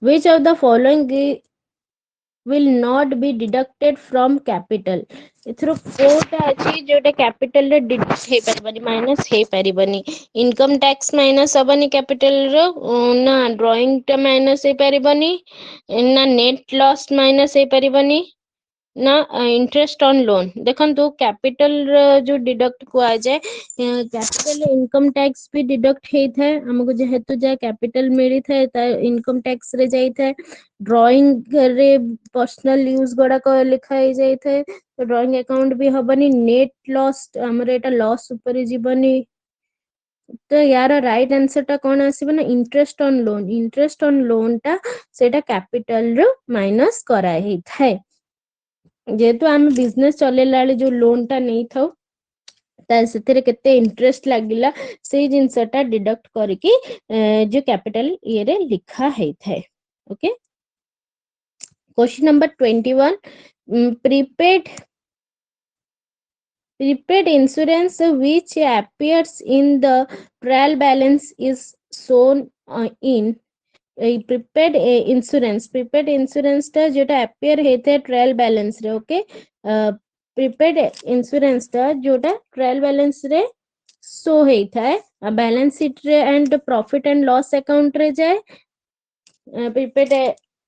which of the following will not be deducted from capital एथरो कोटा अछि जोटा कैपिटल रे डिडक्ट हे परबनी माइनस हे परबनी इनकम टैक्स माइनस हबनी कैपिटल रो ना ड्राइंग टा माइनस हे परबनी ना नेट लॉस माइनस हे परबनी ना इंटरेस्ट ऑन लोन देखंतु कैपिटल जो डिडक्ट को आ जाए कैपिटल इनकम टैक्स भी डिडक्ट हे थाए हमको जेहेतु जा कैपिटल मिली थाए ता इनकम टैक्स रे जाई थाए ड्राइंग रे पर्सनल यूज गडा को लिखा हे जाई थाए तो ड्राइंग अकाउंट भी हबनी नेट लॉस हमर एटा लॉस ऊपर जीवनी तो यार राइट आंसर टा कोन आसीबो ना इंटरेस्ट ऑन लोन टा सेटा कैपिटल रो माइनस करा हे थाए जेहेतु आम बिजनेस चलेला बेले जो लोन टा नहीं थाउ से केते इंटरेस्ट लागिला से जिनसटा डिडक्ट करके जो कैपिटल ये रे लिखा है थाए okay question number 21 prepaid insurance which appears in the trial balance is shown in prepaid insurance टा जोटा अपियर हेते ट्रायल बैलेंस रे ओके प्रीपेड इंश्योरेंस टा जोटा ट्रायल बैलेंस रे शो हेता बैलेंस शीट रे and profit and loss account रे जाए प्रीपेड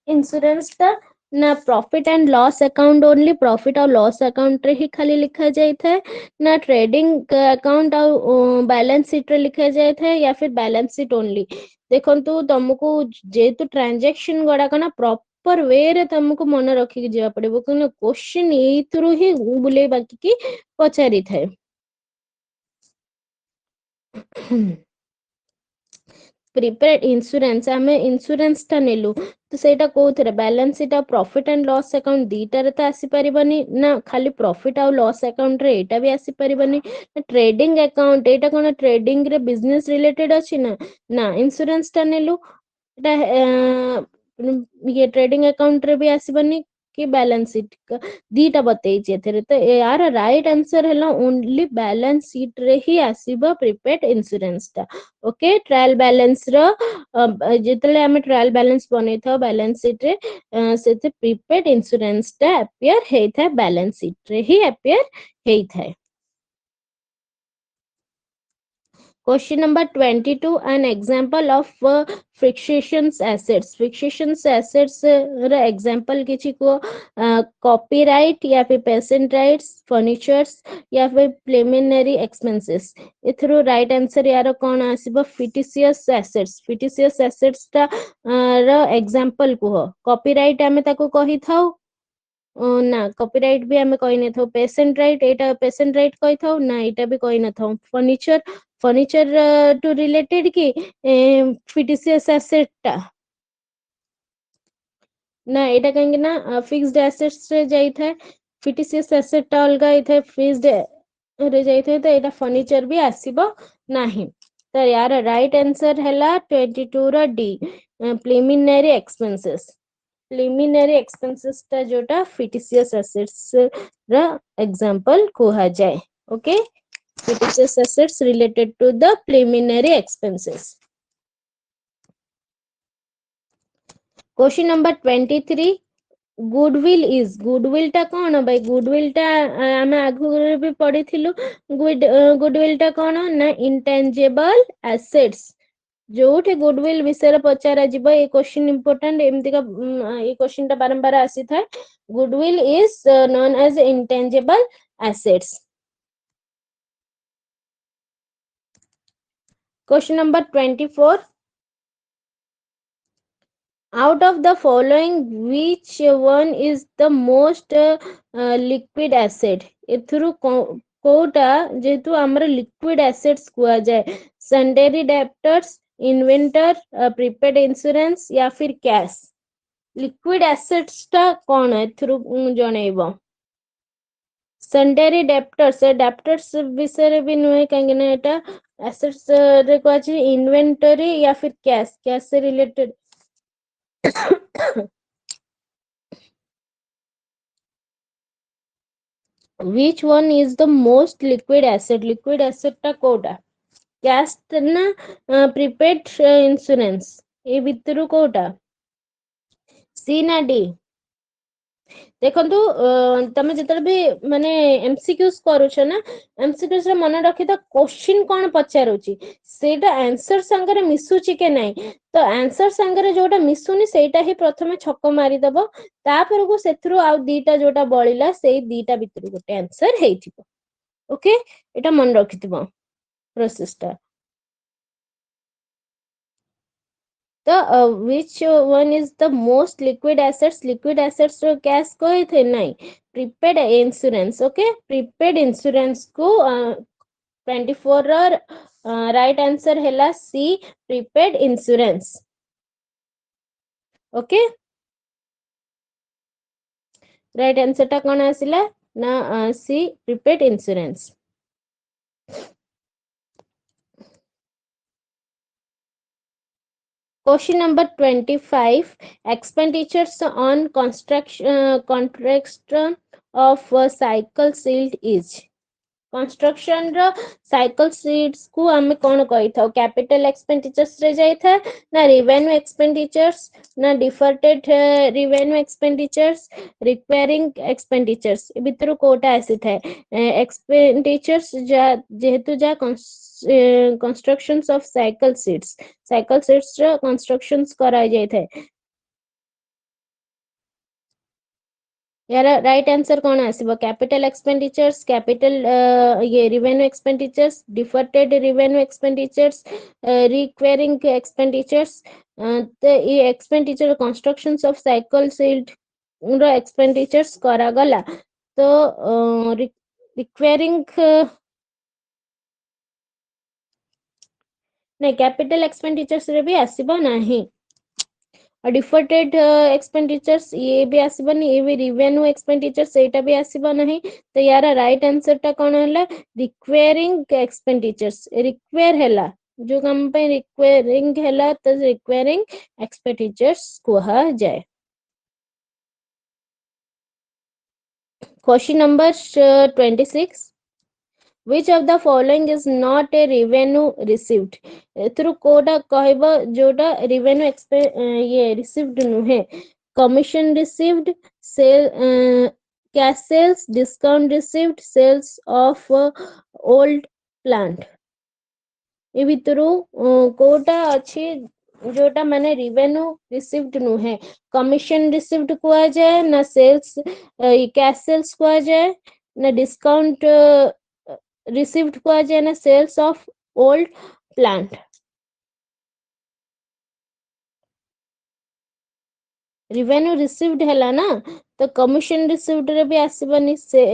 इंश्योरेंस टा ना profit and loss account only profit और लॉस अकाउंट रे ही खाली लिखा जाए था ना ट्रेडिंग अकाउंट और बैलेंस शीट रे लिखा जाए था या फिर बैलेंस शीट ओनली देखंतु तुमको जेतु ट्रांजैक्शन गुड़ाक ना प्रॉपर वे रे तुमको मन रखिक जीवा पड़िबो कि क्वेश्चन एथुरु ही बुले बाकी की पचारि थाए प्रीपेड इंश्योरेंस आम इंश्योरेंस टा नेलु तो सेटा कोथरे balance sheet profit and loss account दीटारे तो आसी परिबनी ना खाली प्रॉफिट और लॉस अकाउंट रे एटा भी आसी परिबनी ट्रेडिंग अकाउंट एटा कोन ट्रेडिंग रे बिजनेस रिलेटेड अछि ना ना इंश्योरेंस टा नेलु एटा ये ट्रेडिंग अकाउंट रे भी आसीबनी कि बैलेंस शीट दीटा बतेइछि एथरे तो यार राइट आंसर हैला ओनली बैलेंस शीट रे ही आसीबा प्रीपेड इंश्योरेंस टा ओके ट्रायल बैलेंस रो जेतले आमे ट्रायल बैलेंस बनै था बैलेंस शीट रे सेते प्रीपेड इंश्योरेंस टा अपियर हेथा बैलेंस शीट रे he appear हेथा Question number 22, an example of fixations assets. Fixations assets रा example किछि को copyright या फिर patent rights, furnitures या फिर preliminary expenses. इथरो right answer यार कौन आसीबो fictitious assets. Fictitious assets टा रा example कुह copyright आमे ताको कहि थाउ ना कॉपीराइट भी आमे कहि नै थाउ पेसेंट राइट एटा पेसेंट राइट कहि थाउ ना एटा भी कहि न थाउ फर्नीचर टू रिलेटेड की फिटिशियस एसेट टा ना एटा कहीं ना फिक्स्ड एसेट्स रे जाई थाए फिटिशियस एसेट टा अलगा ही थाए फिक्स्ड रे जाई थाए तो एटा फर्नीचर भी आसीबो नाही तो यार राइट आंसर हैला 22 रो D preliminary expenses preliminary expenses टा जोटा फिटिशियस एसेट्स रा एग्जांपल कोहा जाए okay fictitious assets related to the preliminary expenses. Question number 23. Goodwill टा कौन भाई गुडविल टा आम आगु भी पढ़ी गुडविल टा कौन ना इंटेंजिबल एसेट्स जोठे गुडविल विषय पचारा जीव ये क्वेश्चन इंपोर्टेंट एमती का ये क्वेश्चन टा बारंबार आसी था goodwill is known as intangible assets. Question number 24. Out of the following, which one is the most liquid asset? एथुरु कोटा जेतु हमर liquid assets कुआ जाए sundry debtors, inventor, prepaid insurance या फिर cash. Liquid assets टा कौन एथुरु जणैबो सन्डेरी डेप्टर्स विषय रे भी नुहे कहीं ना एटा एसेट्स रे को अछि इन्वेंटरी या फिर कैश से related which one is the most liquid asset टा कोटा कैश ना प्रीपेड इंश्योरेंस ए भितरु कोटा सी ना डी देखंतु तमे जतले भी माने एमसीक्यूज करूछ ना एमसीक्यूज रे मन रखि त क्वेश्चन कोन पचारुची सेटा आंसर संगरे मिसुची के नै तो आंसर संगरे जोटा मिसुनी सेटा ही प्रथमे छक मारी दबो तापर को सेथरु आ दीटा जोटा बळिला सेई दीटा भितरु गोटे आंसर हेइथिबो ओके एटा मन रखिथिबो प्रोसेस टा तो which one is the most liquid assets तो कैश कोई थे नहीं prepaid insurance okay prepaid insurance को 24 राइट आंसर हैला C prepaid insurance okay right answer टा कोन आसिला ना C prepaid insurance. Question number 25. Expenditures on construction of a cycle shield is construction रो साइकिल सीट्स को आम कौन कही था कैपिटल एक्सपेंडिचर्स रे जाई था ना रेवेन्यू एक्सपेंडिचर्स ना deferred revenue expenditures recurring expenditures ए भितर कोटा आसी थाए एक्सपेंडिचर्स जेहेतु जा कंस्ट्रक्शंस ऑफ साइकिल सीट्स रो कंस्ट्रक्शंस कराई जाई थाए यार राइट आंसर कौन आसीबो कैपिटल एक्सपेंडिचर्स कैपिटल ये revenue expenditures deferred revenue expenditures recurring expenditures तो ये expenditure constructions of cycle shed रो एक्सपेंडिचर्स करा गला तो रिक्वायरिंग नहीं कैपिटल एक्सपेंडिचर्स रे भी आसीबो नहीं डिफर्टेड एक्सपेंडिचर्स ये भी आसीबनी ये भी रिवेन्यू एक्सपेंडिचर्स एटा भी आसीबो नहीं तो यार राइट आंसर टा कोन हला रिक्वायरिंग एक्सपेंडिचर्स रिक्वायर हला जो काम पे रिक्वायरिंग हला तो रिक्वायरिंग एक्सपेंडिचर्स कुहा जाए question number 26 which of the following is not a revenue received एथरु कोडा कहबो जोटा revenue ये received नुहे commission received sale cash sales discount received sales of old plant ए भितरु कोटा अछि जोटा माने रिवेन्यू रिसीव्ड नुहे कमिशन रिसीव्ड कुआ जाए ना सेल्स कैश सेल्स कुआ जाए ना डिस्काउंट रिसीव्ड कुआ जाए ना sales of old plant revenue received हैला ना तो कमिशन रिसीव्ड रे भी आसीबनी से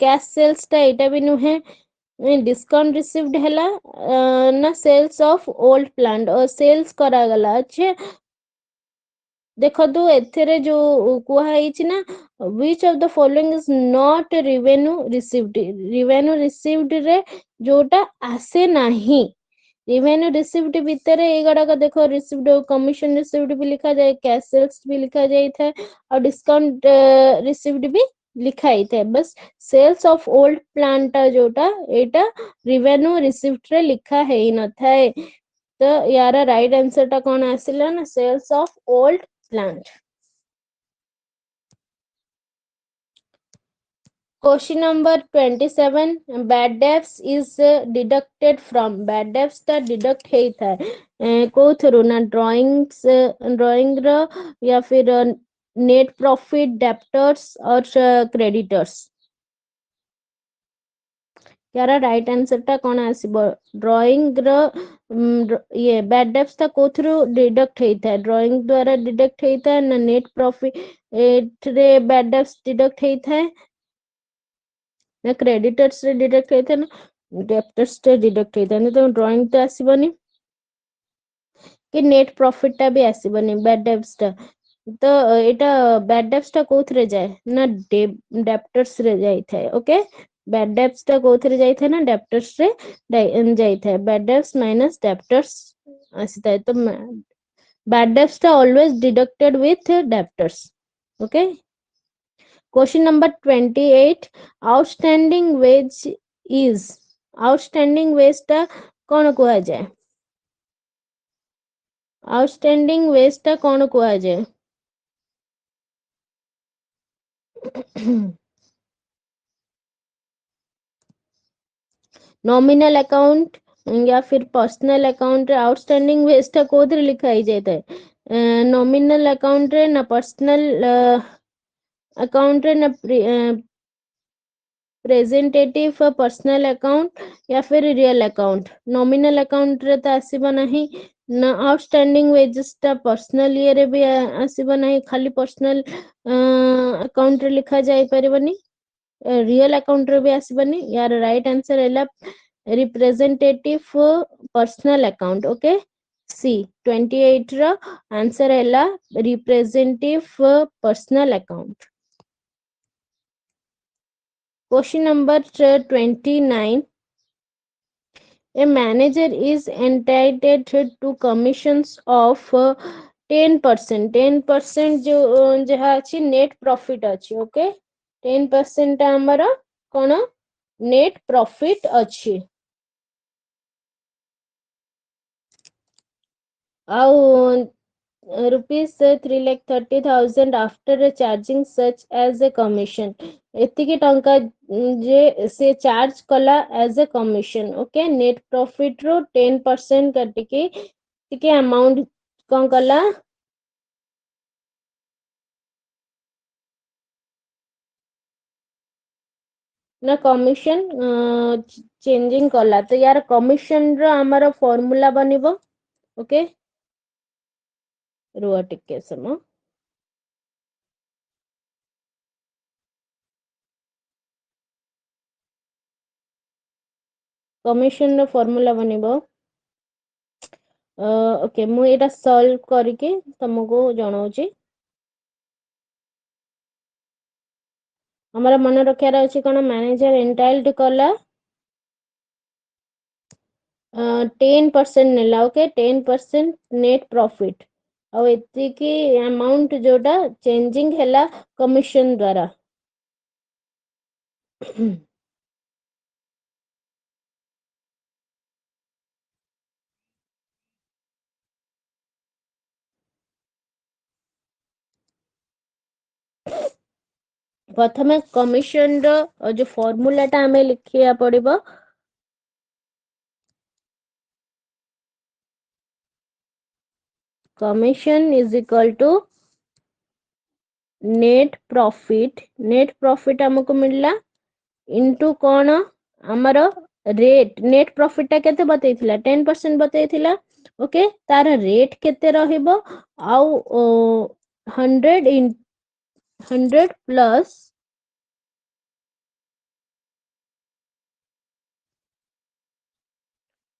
कैश सेल्स ता एटा भी नुहे डिस्काउंट रिसीव्ड हैला ना सेल्स ऑफ ओल्ड प्लांट और सेल्स करा गला अच्छे देखो तो एथरे जो कुहा हिची ना which of the following is not revenue received रे जोटा आसे नाही रेवेन्यू रिसीव्ड भितर एगुड़ाक देख रिसीव्ड कमिशन रिसीव्ड भी लिखा जाए कैश सेल्स भी लिखा जाए और डिस्काउंट रिसीव्ड भी लिखा ही थे बस सेल्स ऑफ ओल्ड प्लांट जोटा एटा रेवेन्यू रिसीव्ड रे लिखा है ही न थाए तो यार राइट आंसर टा कौन आसिला ना sales of old plant Question number 27 bad debts is deducted from bad debts ता deduct हेई था को थ्रू ना ड्राइंग रो या फिर नेट प्रॉफिट डेप्टर्स और क्रेडिटर्स यार राइट आंसर टा कोन आसीबो ड्राइंग रो ये बैड डेब्ट्स ता को थ्रू डिडक्ट हेई था ड्राइंग द्वारा डिडक्ट हेई था ना नेट प्रॉफिट रे बैड डेब्ट्स डिडक्ट हेई था ना क्रेडिटर्स रे डिडक्ट हेई था ना डेप्टर्स रे डिडक्ट हेई था नहीं तो ड्राइंग तो आसीबनी कि नेट प्रॉफिट टा भी आसीबनी बैड डेब्ट्स टा तो एटा बैड डेब्ट्स टा कोथरे जाए ना डेप्टर्स रे जाई थाए ओके बैड डेब्ट्स टा कोथरे जाई थाए ना डेप्टर्स रे जाई थाए बैड डेब्ट्स माइनस डेप्टर्स आसी थाए तो बैड डेब्ट्स टा always deducted with debtors okay question number 28 outstanding wage is outstanding wage टा कोन कुआ जाए आउटस्टैंडिंग वेज टा कोन कुआ जाए नॉमिनल अकाउंट या फिर पर्सनल अकाउंट रे आउटस्टैंडिंग वेज टा कोथरे लिखा ही जाता है नॉमिनल अकाउंट रे ना पर्सनल अकाउंट रे ना प्रेजेंटेटिव पर्सनल अकाउंट या फिर रियल अकाउंट नॉमिनल अकाउंट रे तो आसीबा नहीं ना आउटस्टैंडिंग वेजेस टा पर्सनल ये रे भी आसीबा नहीं खाली पर्सनल अकाउंट रे लिखा जाई परिबनी रियल अकाउंट रे भी आसीबनी यार राइट आंसर हैला रिप्रेजेंटेटिव पर्सनल अकाउंट ओके सी 28 रो आंसर हैला representative personal account question number 29 a manager is entitled to commissions of 10% जो जहा अछि नेट प्रॉफिट अछि ओके 10% हमर कोन नेट प्रॉफिट अछि आउ rupees 3,30,000 after charging such as a commission ଏତିକି ଟଙ୍କା ଯେ ସେ ଚାର୍ଜ କଲା as a commission okay net profit ରୁ 10% କାଟିକି ଟିକେ amount କଣ କଲା ना कमिशन चेंजिंग कला तो यार कमिशन रो हमारा फॉर्मूला बनिबो ओके रुआ टिके समय कमिशन रो फॉर्मूला बनिबो ओके मु एटा सॉल्व करके तुमको जणाउची हमारा मन रखियार अछि कोन मैनेजर एंटाइल्ड कला 10% नेला ओके 10% नेट प्रॉफिट और एतिकी अमाउंट जोटा चेंजिंग हैला कमिशन द्वारा प्रथमे कमिशन रो जो फॉर्मूला टा हमें लिखिया पड़िबो commission is equal to net profit हमको मिलला इनटू कौन हमर रेट नेट प्रॉफिट टा केते बतैथिला 10% बतैथिला ओके तार रेट केते रहिबो आउ 100 प्लस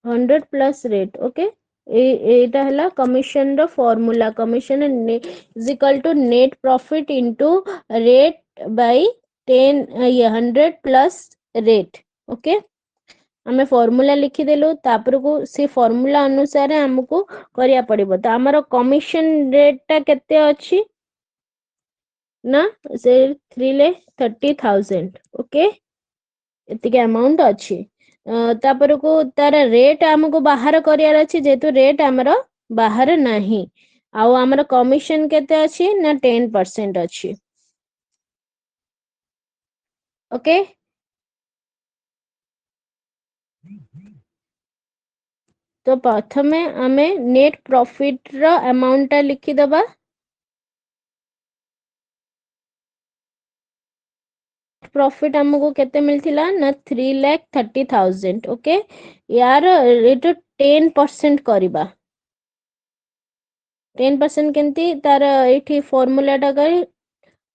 100 प्लस रेट ओके एटा हला कमिशन रो formula commission is equal to net profit into rate by 10 ये 100 प्लस रेट ओके हमें फॉर्मूला लिखी देलु तापर को से फॉर्मूला अनुसार हमको करिया पड़िबो तो हमर कमिशन रेट टा केते अछि ना से 3,30,000 ओके एतिके अमाउंट अछि तापर को तार रेट हमको बाहर करियार अछि जेतु रेट हमर बाहर नाही आउ हमर कमिशन केते अछि ना 10% अछि ओके तो प्रथमे आमे नेट प्रॉफिट रो अमाउंट टा लिखि दबा प्रॉफिट हमको केते मिलथिला ना 3,30,000 ओके यार रेट 10% करिबा 10% केंती तार एठी फॉर्मूला टा करी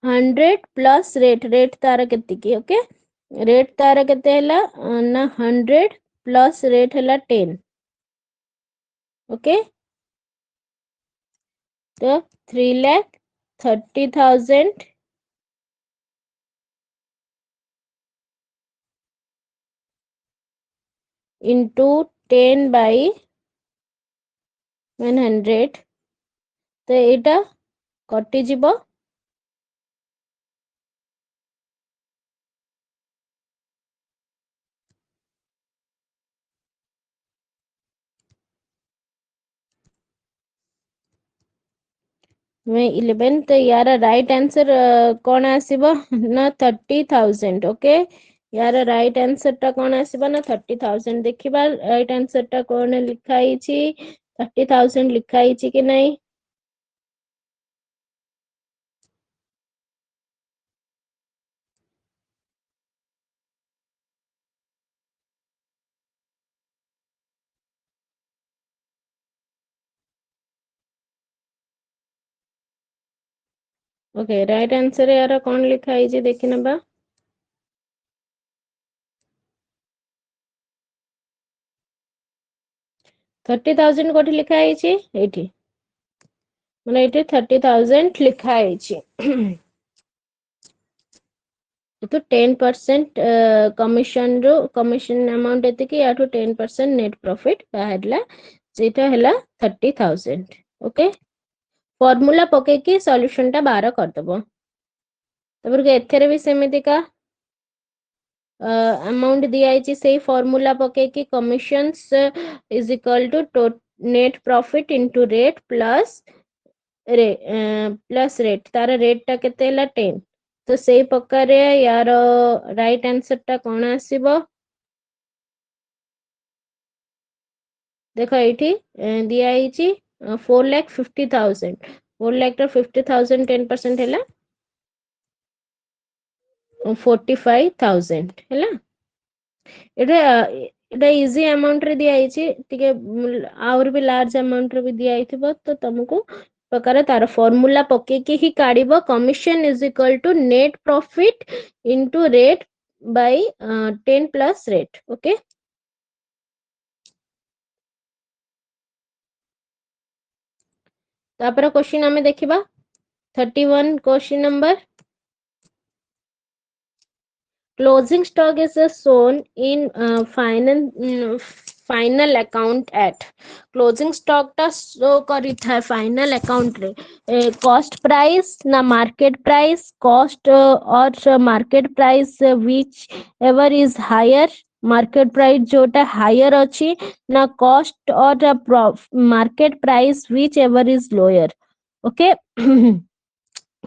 100 प्लस रेट तार केते की ओके रेट तार केते हला ना 100 प्लस रेट हला 10 ओके तो 3,30,000 into 10 by 100 तो एटा कटि जीवो में 11 तो यार राइट आंसर कौन आसीबो ना 30,000 ओके यार राइट आंसर टा कौन आसीबो ना 30,000 देखिबा राइट आंसर टा कौन लिखा हिची 30,000 लिखा हिची कि नहीं ओके राइट आंसर यार कौन लिखा हिची देखि नबा 30,000 कोठी लिखा हिची एठी माने एठी 30,000 लिखा हिची तो 10% कमिशन रो कमिशन अमाउंट एते कि याठू 10% नेट प्रॉफिट बाहरला जेटा हला 30,000 ओके फॉर्मूला पके की सॉल्यूशन टा बाहर कर दबो तबर के एथरे भी सेमिति का अमाउंट दिखाई से फॉर्मूला पके commissions is equal to net profit into rate plus rate तार रेट टा केते हैला 10 तो सेई प्रकार यार राइट आंसर टा कोन आसीबो देखो ये दिखाई 4,50,000 4,00,000 50,000 10% है 45,000 है ଏଟା ଏଟା ଇଜି ଆମାଉଣ୍ଟ ରେ ଦିଆ ହେଇଛି ଟିକେ ଆହୁରି ବି ଲାର୍ଜ ଆମାଉଣ୍ଟ ରେ ବି ଦିଆ ହେଇଥିବ ତ ତମକୁ ପ୍ରକାର ତାର ଫର୍ମୁଲା ପକେଇକି ହିଁ କାଢିବ commission is equal to net profit into rate by 10 plus rate okay ତାପରେ क्वेश्चन ଆମେ ଦେଖିବା 31 question number Closing stock is shown in final account at closing stock टा show करी था final account रे cost price ना market price cost और market price which ever is higher market price जोटा higher अच्छी ना cost और market price which ever is lower okay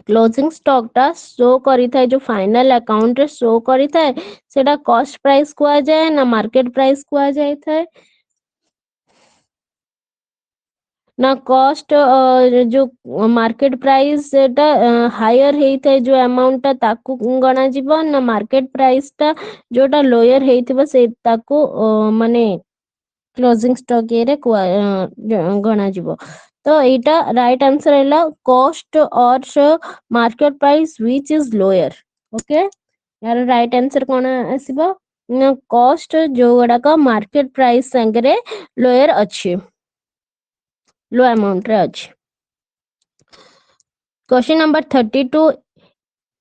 closing stock टा शो करी थाए जो फाइनल अकाउंट रे शो करी थाए सेटा कॉस्ट प्राइस कुआ जाए ना मार्केट प्राइस कुआ जाए थाए ना कॉस्ट जो मार्केट प्राइस सेटा हायर हेइथाए जो अमाउंट ता ताकू गणा जीवो ना मार्केट प्राइस ता जोटा लोअर हेइथिबो से ताकू माने क्लोजिंग स्टॉक ये गणा जीवो तो एटा राइट आंसर है कॉस्ट और market price which is lower okay यार राइट आंसर कौन आसीबो ना कॉस्ट जो गुड़ाक मार्केट प्राइस संगे लोअर अच्छी लो अमाउंट रे अच्छी question number 32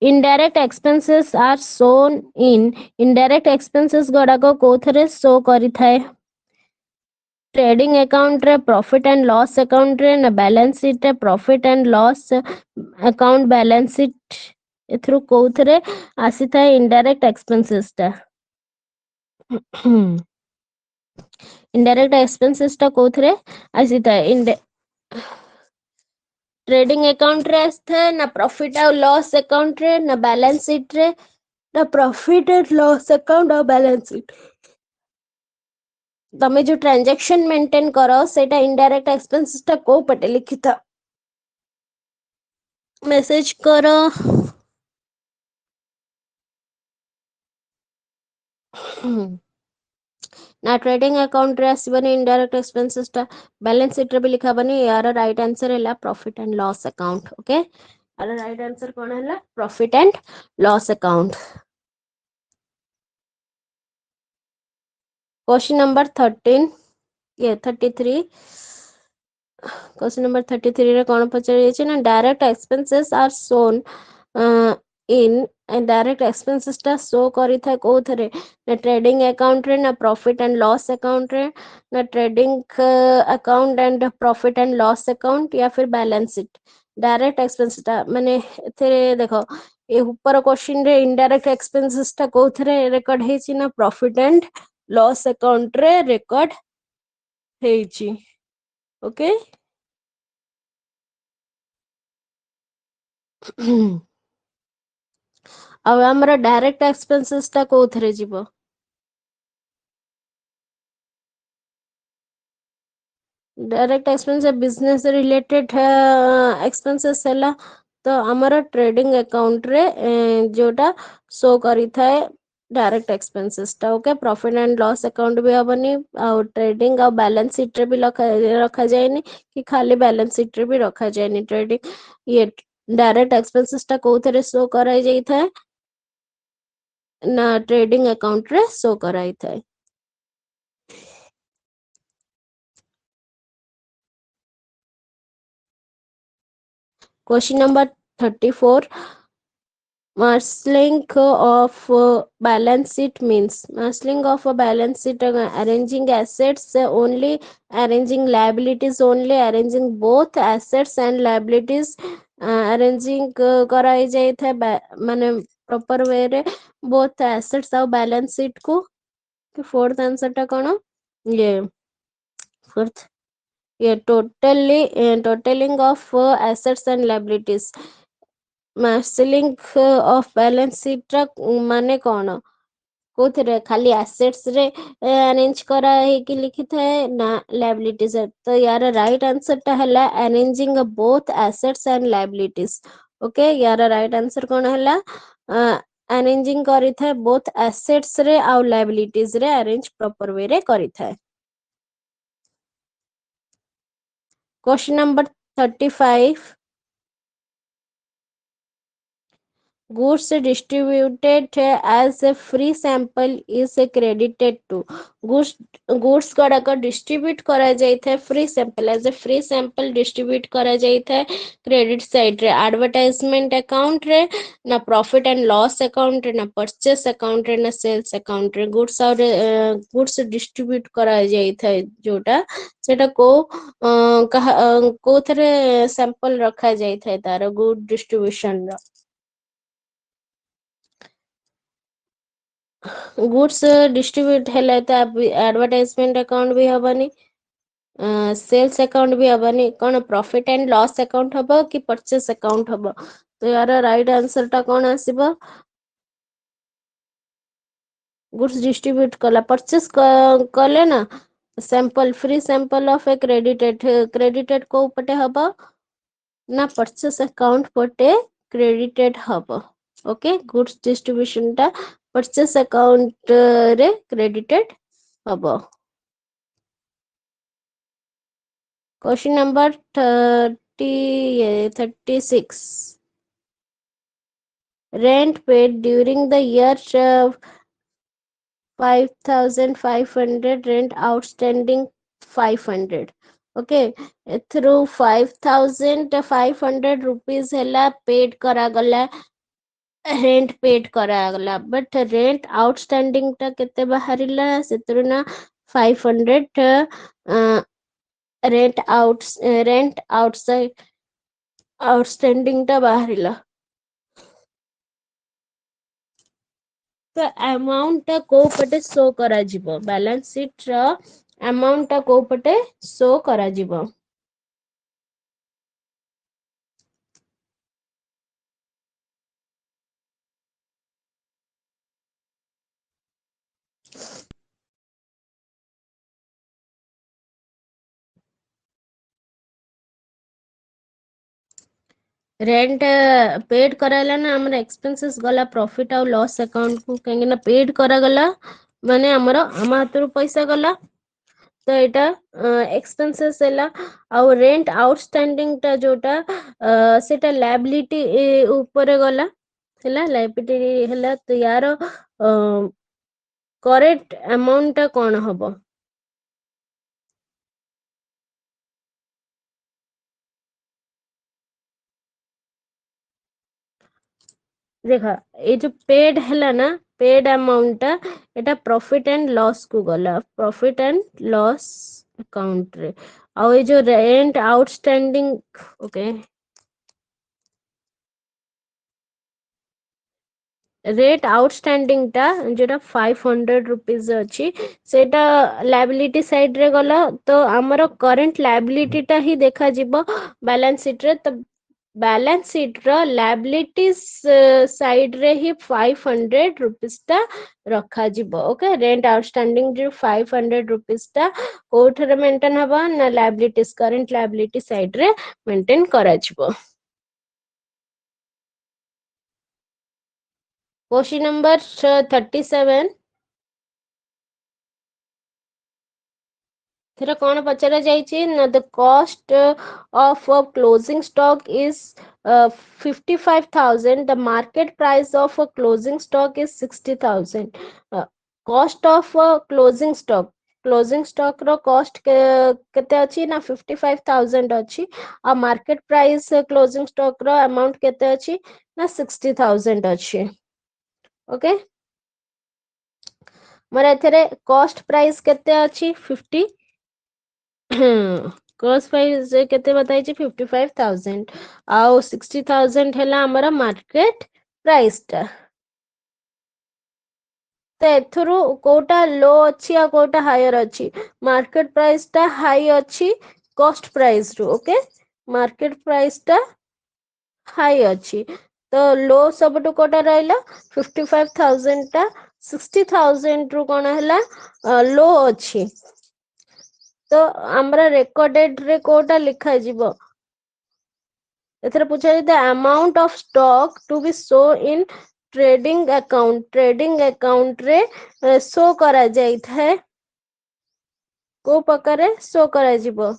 indirect expenses are shown in indirect expenses गुड़ाक कोथरे शो करी थाए ट्रेडिंग अकाउंट रे प्रॉफिट एंड लॉस अकाउंट रे ना बैलेंस शीट रे profit and loss account balance sheet एथरु कोथरे आसी थाए इनडायरेक्ट एक्सपेंसेस ता इनडायरेक्ट एक्सपेंसेस ता कोथरे आसी थाए ट्रेडिंग अकाउंट रे आस्थाए ना प्रॉफिट और लॉस अकाउंट रे ना बैलेंस शीट रे ना प्रॉफिट एंड लॉस अकाउंट और बैलेंस शीट तमे जो ट्रांजैक्शन मेंटेन करो सेटा इनडायरेक्ट एक्सपेंसेस ता को पटे लिखिता मेसेज करो ना ट्रेडिंग अकाउंट रे आसीबनी इनडायरेक्ट एक्सपेंसेस ता बैलेंस शीट रे भी लिखा बनी यार राइट आंसर हैला profit and loss account okay यार राइट आंसर कोन हैला profit and loss account question number 13 ये 33 क्वेश्चन नंबर 33 रे कोन पचारि ना direct expenses are shown in direct expenses टा शो करी था कोथरे ना ट्रेडिंग अकाउंट रे ना प्रॉफिट एंड लॉस अकाउंट रे ना trading account and profit and loss account या फिर बैलेंस शीट डायरेक्ट एक्सपेंसेस टा माने एथे देखो ए ऊपर क्वेश्चन रे इनडायरेक्ट एक्सपेंसेस टा कोथरे रिकॉर्ड हेछि ना प्रॉफिट एंड लॉस अकाउंट रे रिकॉर्ड हेछि ओके अब हमरा डायरेक्ट एक्सपेंसेस टा कोथरे जीवो direct expense business related expenses हैला तो हमारा ट्रेडिंग अकाउंट रे जोटा शो करी थाए डायरेक्ट एक्सपेंसेस टा okay profit and loss account भी हबनी और ट्रेडिंग और बैलेंस शीट रे भी रखा जाएनी कि खाली बैलेंस शीट रे भी रखा जाएनी ट्रेडिंग ये डायरेक्ट एक्सपेंसेस टा कोथरे शो कराई जाई थाए ना ट्रेडिंग अकाउंट रे शो कराई थाए question number 34 marshalling of balance sheet means marshalling of a balance sheet arranging assets only arranging liabilities only arranging both assets and liabilities arranging कराई जाई था माने proper way रे both assets और balance sheet को. Fourth answer टा कौन ये फोर्थ ये totaling of assets and liabilities marshalling of balance sheet रा माने कौन कोथिरे खाली एसेट्स रे अरेंज करा है कि लिखित है ना लायबिलिटीज है तो यार राइट आंसर टा हला arranging both assets and liabilities okay यार राइट आंसर कोन हला अरेंजिंग करी था बोथ एसेट्स रे आ लायबिलिटीज रे अरेंज प्रॉपर वे रे करी था question number 35 goods distributed as a free sample is credited to goods goods गुड़ाक डिस्ट्रीब्यूट करा जाय था free sample as a free sample distribute करा जाय था क्रेडिट साइड रे एडवर्टाइजमेंट अकाउंट रे ना प्रॉफिट एंड लॉस अकाउंट रे ना परचेस अकाउंट रे ना सेल्स अकाउंट रे गुड्स डिस्ट्रीब्यूट करा जाय था जोटा सेटा को को थरे सैंपल रखा जाय था तार गुड डिस्ट्रीब्यूशन रो गुड्स डिस्ट्रीब्यूट हेले तो एडवर्टाइजमेंट अकाउंट भी हबनी सेल्स अकाउंट भी हबनी कौन प्रॉफिट एंड लॉस अकाउंट हबो कि परचेस अकाउंट हबो तो यार राइट आंसर टा कौन आसीबो गुड्स डिस्ट्रीब्यूट कला परचेस कले ना sample free sample of A credited को पटे हबो ना परचेस अकाउंट पटे क्रेडिटेड हबो ओके गुड्स डिस्ट्रीब्यूशन टा परचेस अकाउंट रे क्रेडिटेड हबो question number 36 rent paid during the year 5500 rent outstanding 500 okay through 5500 rupees hela paid करा गला रेंट पेड करागला बट रेंट आउटस्टैंडिंग टा केते बाहरिला सेतरु ना 500 रेंट आउटसाइड आउटस्टैंडिंग टा बाहरिला तो अमाउंट टा को पटे शो करा जिवो बैलेंस शीट रो अमाउंट टा को पटे शो करा जिवो रेंट पेड कराला ना हमर एक्सपेंसेस गला प्रॉफिट और लॉस अकाउंट को कहीं ना पेड करा गला माने हमर हम हातରୁ पैसा गला तो एटा एक्सपेंसेस हैला और रेंट आउटस्टैंडिंग टा जोटा सेटा लायबिलिटी ऊपर गला हैला लायबिलिटी हैला तो यार करेक्ट अमाउंट टा कोन हबो देखा ये जो पेड हैला ना पेड अमाउंट टा एटा प्रॉफिट एंड लॉस को गला प्रॉफिट एंड लॉस अकाउंट रे और ये जो rent outstanding okay rate outstanding टा जेटा 500 रुपीस अछि सेटा लायबिलिटी साइड रे गला तो हमरो करंट लायबिलिटी टा ही देखा जिवो बैलेंस शीट रे तो बैलेंस शीट रो लायबिलिटीज साइड रे ही 500 रुपीस टा रखा जिवो ओके रेंट आउटस्टैंडिंग जो 500 रुपीस टा कोठरे मेंटेन हबा ना लायबिलिटीज करंट लायबिलिटी साइड रे मेंटेन करा जिवो क्वेश्चन नंबर 37 थेरा कौन पचरा जाइए ना the cost of closing stock is 55,000 the market price of closing stock is 60,000 cost of closing stock रो कॉस्ट केते अछि ना 55,000 अछि आ मार्केट प्राइस क्लोजिंग स्टॉक रो अमाउंट केते अछि ना 60,000 अछि ओके मोर एथरे कॉस्ट प्राइस केते अछि 50 कॉस्ट प्राइस केते बताई 55,000 आउ 60,000 हैला हमारा मार्केट प्राइस टा तो एथुरु कोटा लो अच्छी या कोटा हायर अच्छी मार्केट प्राइस टा हाई अच्छी कॉस्ट प्राइस रु ओके मार्केट प्राइस टा हाई अच्छी तो लो सबटु कोटा रहला 55,000 टा 60,000 रु कोन हला लो अच्छी तो हमरा रेकॉर्डेड रे कोटा लिखा जीवो एथरे पूछा the amount of stock to be show in trading account रे शो करा जाई थाए को प्रकार शो करा जीवो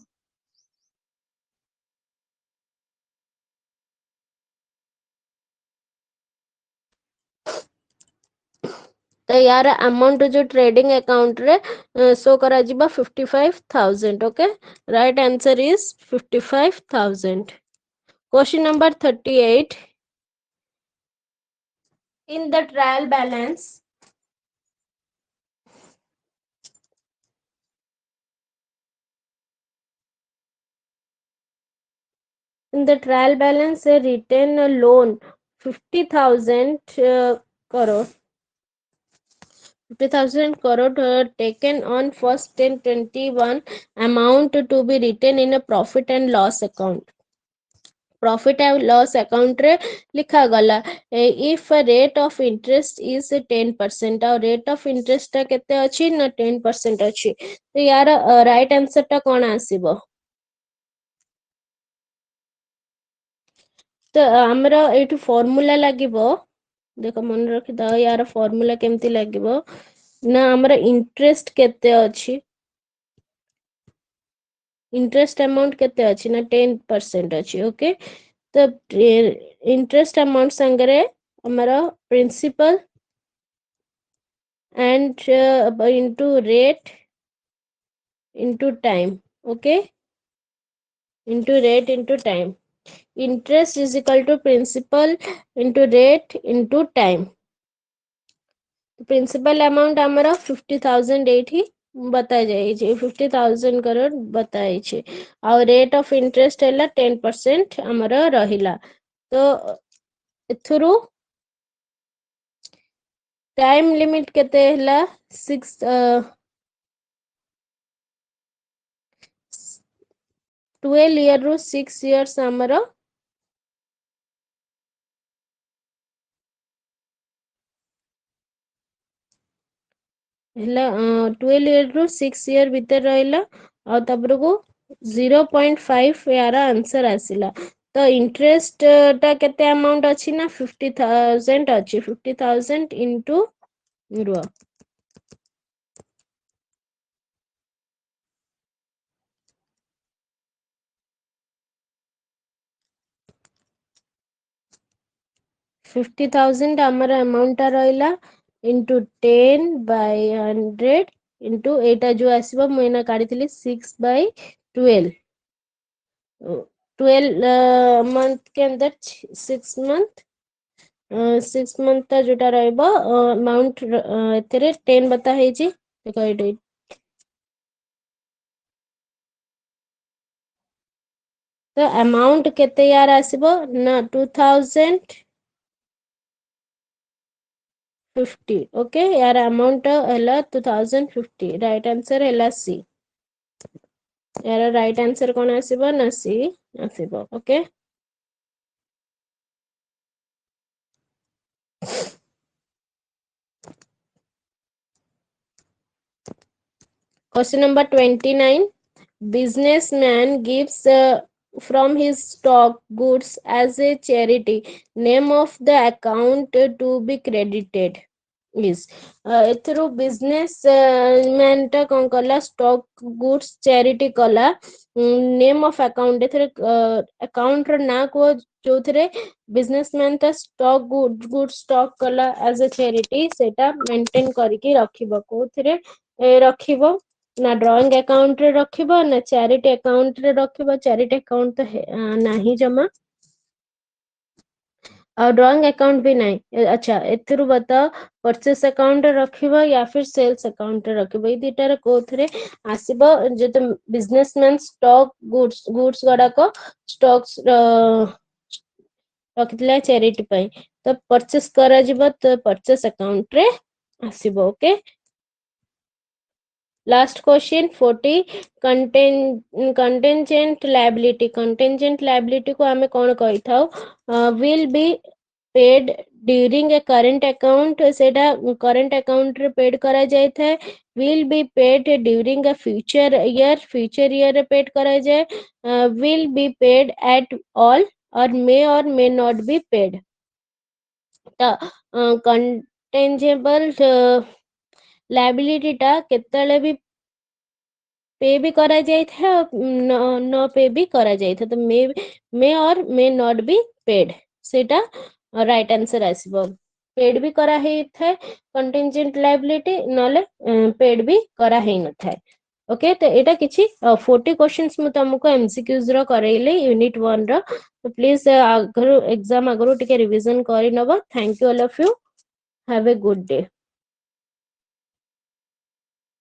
तो यार अमाउंट जो ट्रेडिंग अकाउंट रे शो करा जीवो 55,000 okay right answer is 55,000 question number 38 in the trial balance a retain a loan 50,000 crore 50,000 crore taken on first 1021 amount to be written in a profit and loss account profit and loss account रे लिखा गला if a rate of interest is 10% और rate of interest टा केते अछि ना 10% अछि तो यार राइट आंसर टा कोन आसीबो तो हमरा एठु फार्मूला लागिबो देखो मन रखि द यार फार्मूला केमती लागिबो ना हमरा इंटरेस्ट केते अछि इंटरेस्ट अमाउंट केते अछि ना 10% अछि ओके तो इंटरेस्ट अमाउंट संगरे हमारा principal and into rate into time okay into rate into time interest is equal to principal into rate into time principal amount हमारा 50,000 एठी बताई जाई छै 50,000 करोड़ बताई छै और रेट ऑफ इंटरेस्ट हैला 10% हमारा रहिला तो एथुरु टाइम लिमिट केते हैला 6 12 year ru 6 years हमारा हैला 12 year ru 6 year भीतर रहिला और तबर को 0.5 यार आंसर आसिला तो इंटरेस्ट टा केते अमाउंट अछि ना 50,000 अछि 50,000 इनटू रुआ 50,000 हमारा अमाउंट टा रहिला इनटू 10 by 100 इनटू एटा जो आसीबो मैंने काढितली 6 by 12 12 मंथ के अंदर 6 मंथ 6 मंथ ता जोटा रहइबो अमाउंट एतरे 10 बता है जी देखो एटे तो अमाउंट केते यार आसीबो ना 2,050 ओके यार अमाउंट हैला 2,050 राइट आंसर हैला सी यार राइट आंसर कोन आसीबो ना सी आसीबो okay question number 29 businessman gives from his stock goods as a charity name of the account to be credited is एथरो बिजनेस मैन टा कोन कला स्टॉक गुड्स चैरिटी कला नेम ऑफ अकाउंट एथरे अकाउंट र ना को जो थरे बिजनेसमैन ता स्टॉक गुड्स स्टॉक कला एज अ चैरिटी सेटा मेंटेन करके रखिबो को थरे रखिबो ना ड्राइंग अकाउंट रे रखिबो ना चैरिटी अकाउंट रे रखिबो चैरिटी अकाउंट तो नाही जमा और ड्राइंग अकाउंट भी नहीं अच्छा एथरु बताओ परचेस अकाउंट रखिबो या फिर सेल्स अकाउंट रखिबो ई दिटार कोथरे आसीबो जे तो बिजनेसमैन स्टॉक गुड्स गडा को स्टॉक्स रखितला चैरिटी पई तो परचेस करा जिवो तो परचेस अकाउंट रे आसीबो okay last question 40 contingent liability को आमे कोन कहि थाउ will be paid during a current account सेटा करंट अकाउंट रे पेड करा जाय थाए will be paid during a future year रे पेड करा जाय will be paid at all or may not be paid त कंटेंजेबल लायबिलिटी टा केतले भी पे भी करा जाय था न पे भी करा जाय था तो मे और मे नॉट बी पेड सेटा राइट आंसर आसीबो पेड भी करा हे थाए कंटिजेंट लायबिलिटी नले पेड भी करा हे न थाए ओके तो एटा किछि 40 क्वेश्चंस मु तुमको एमसीक्यूज रो करैले यूनिट 1 रो तो प्लीज आगरो एग्जाम आगरो टिके रिवीजन करि नबो thank you all of you have a good day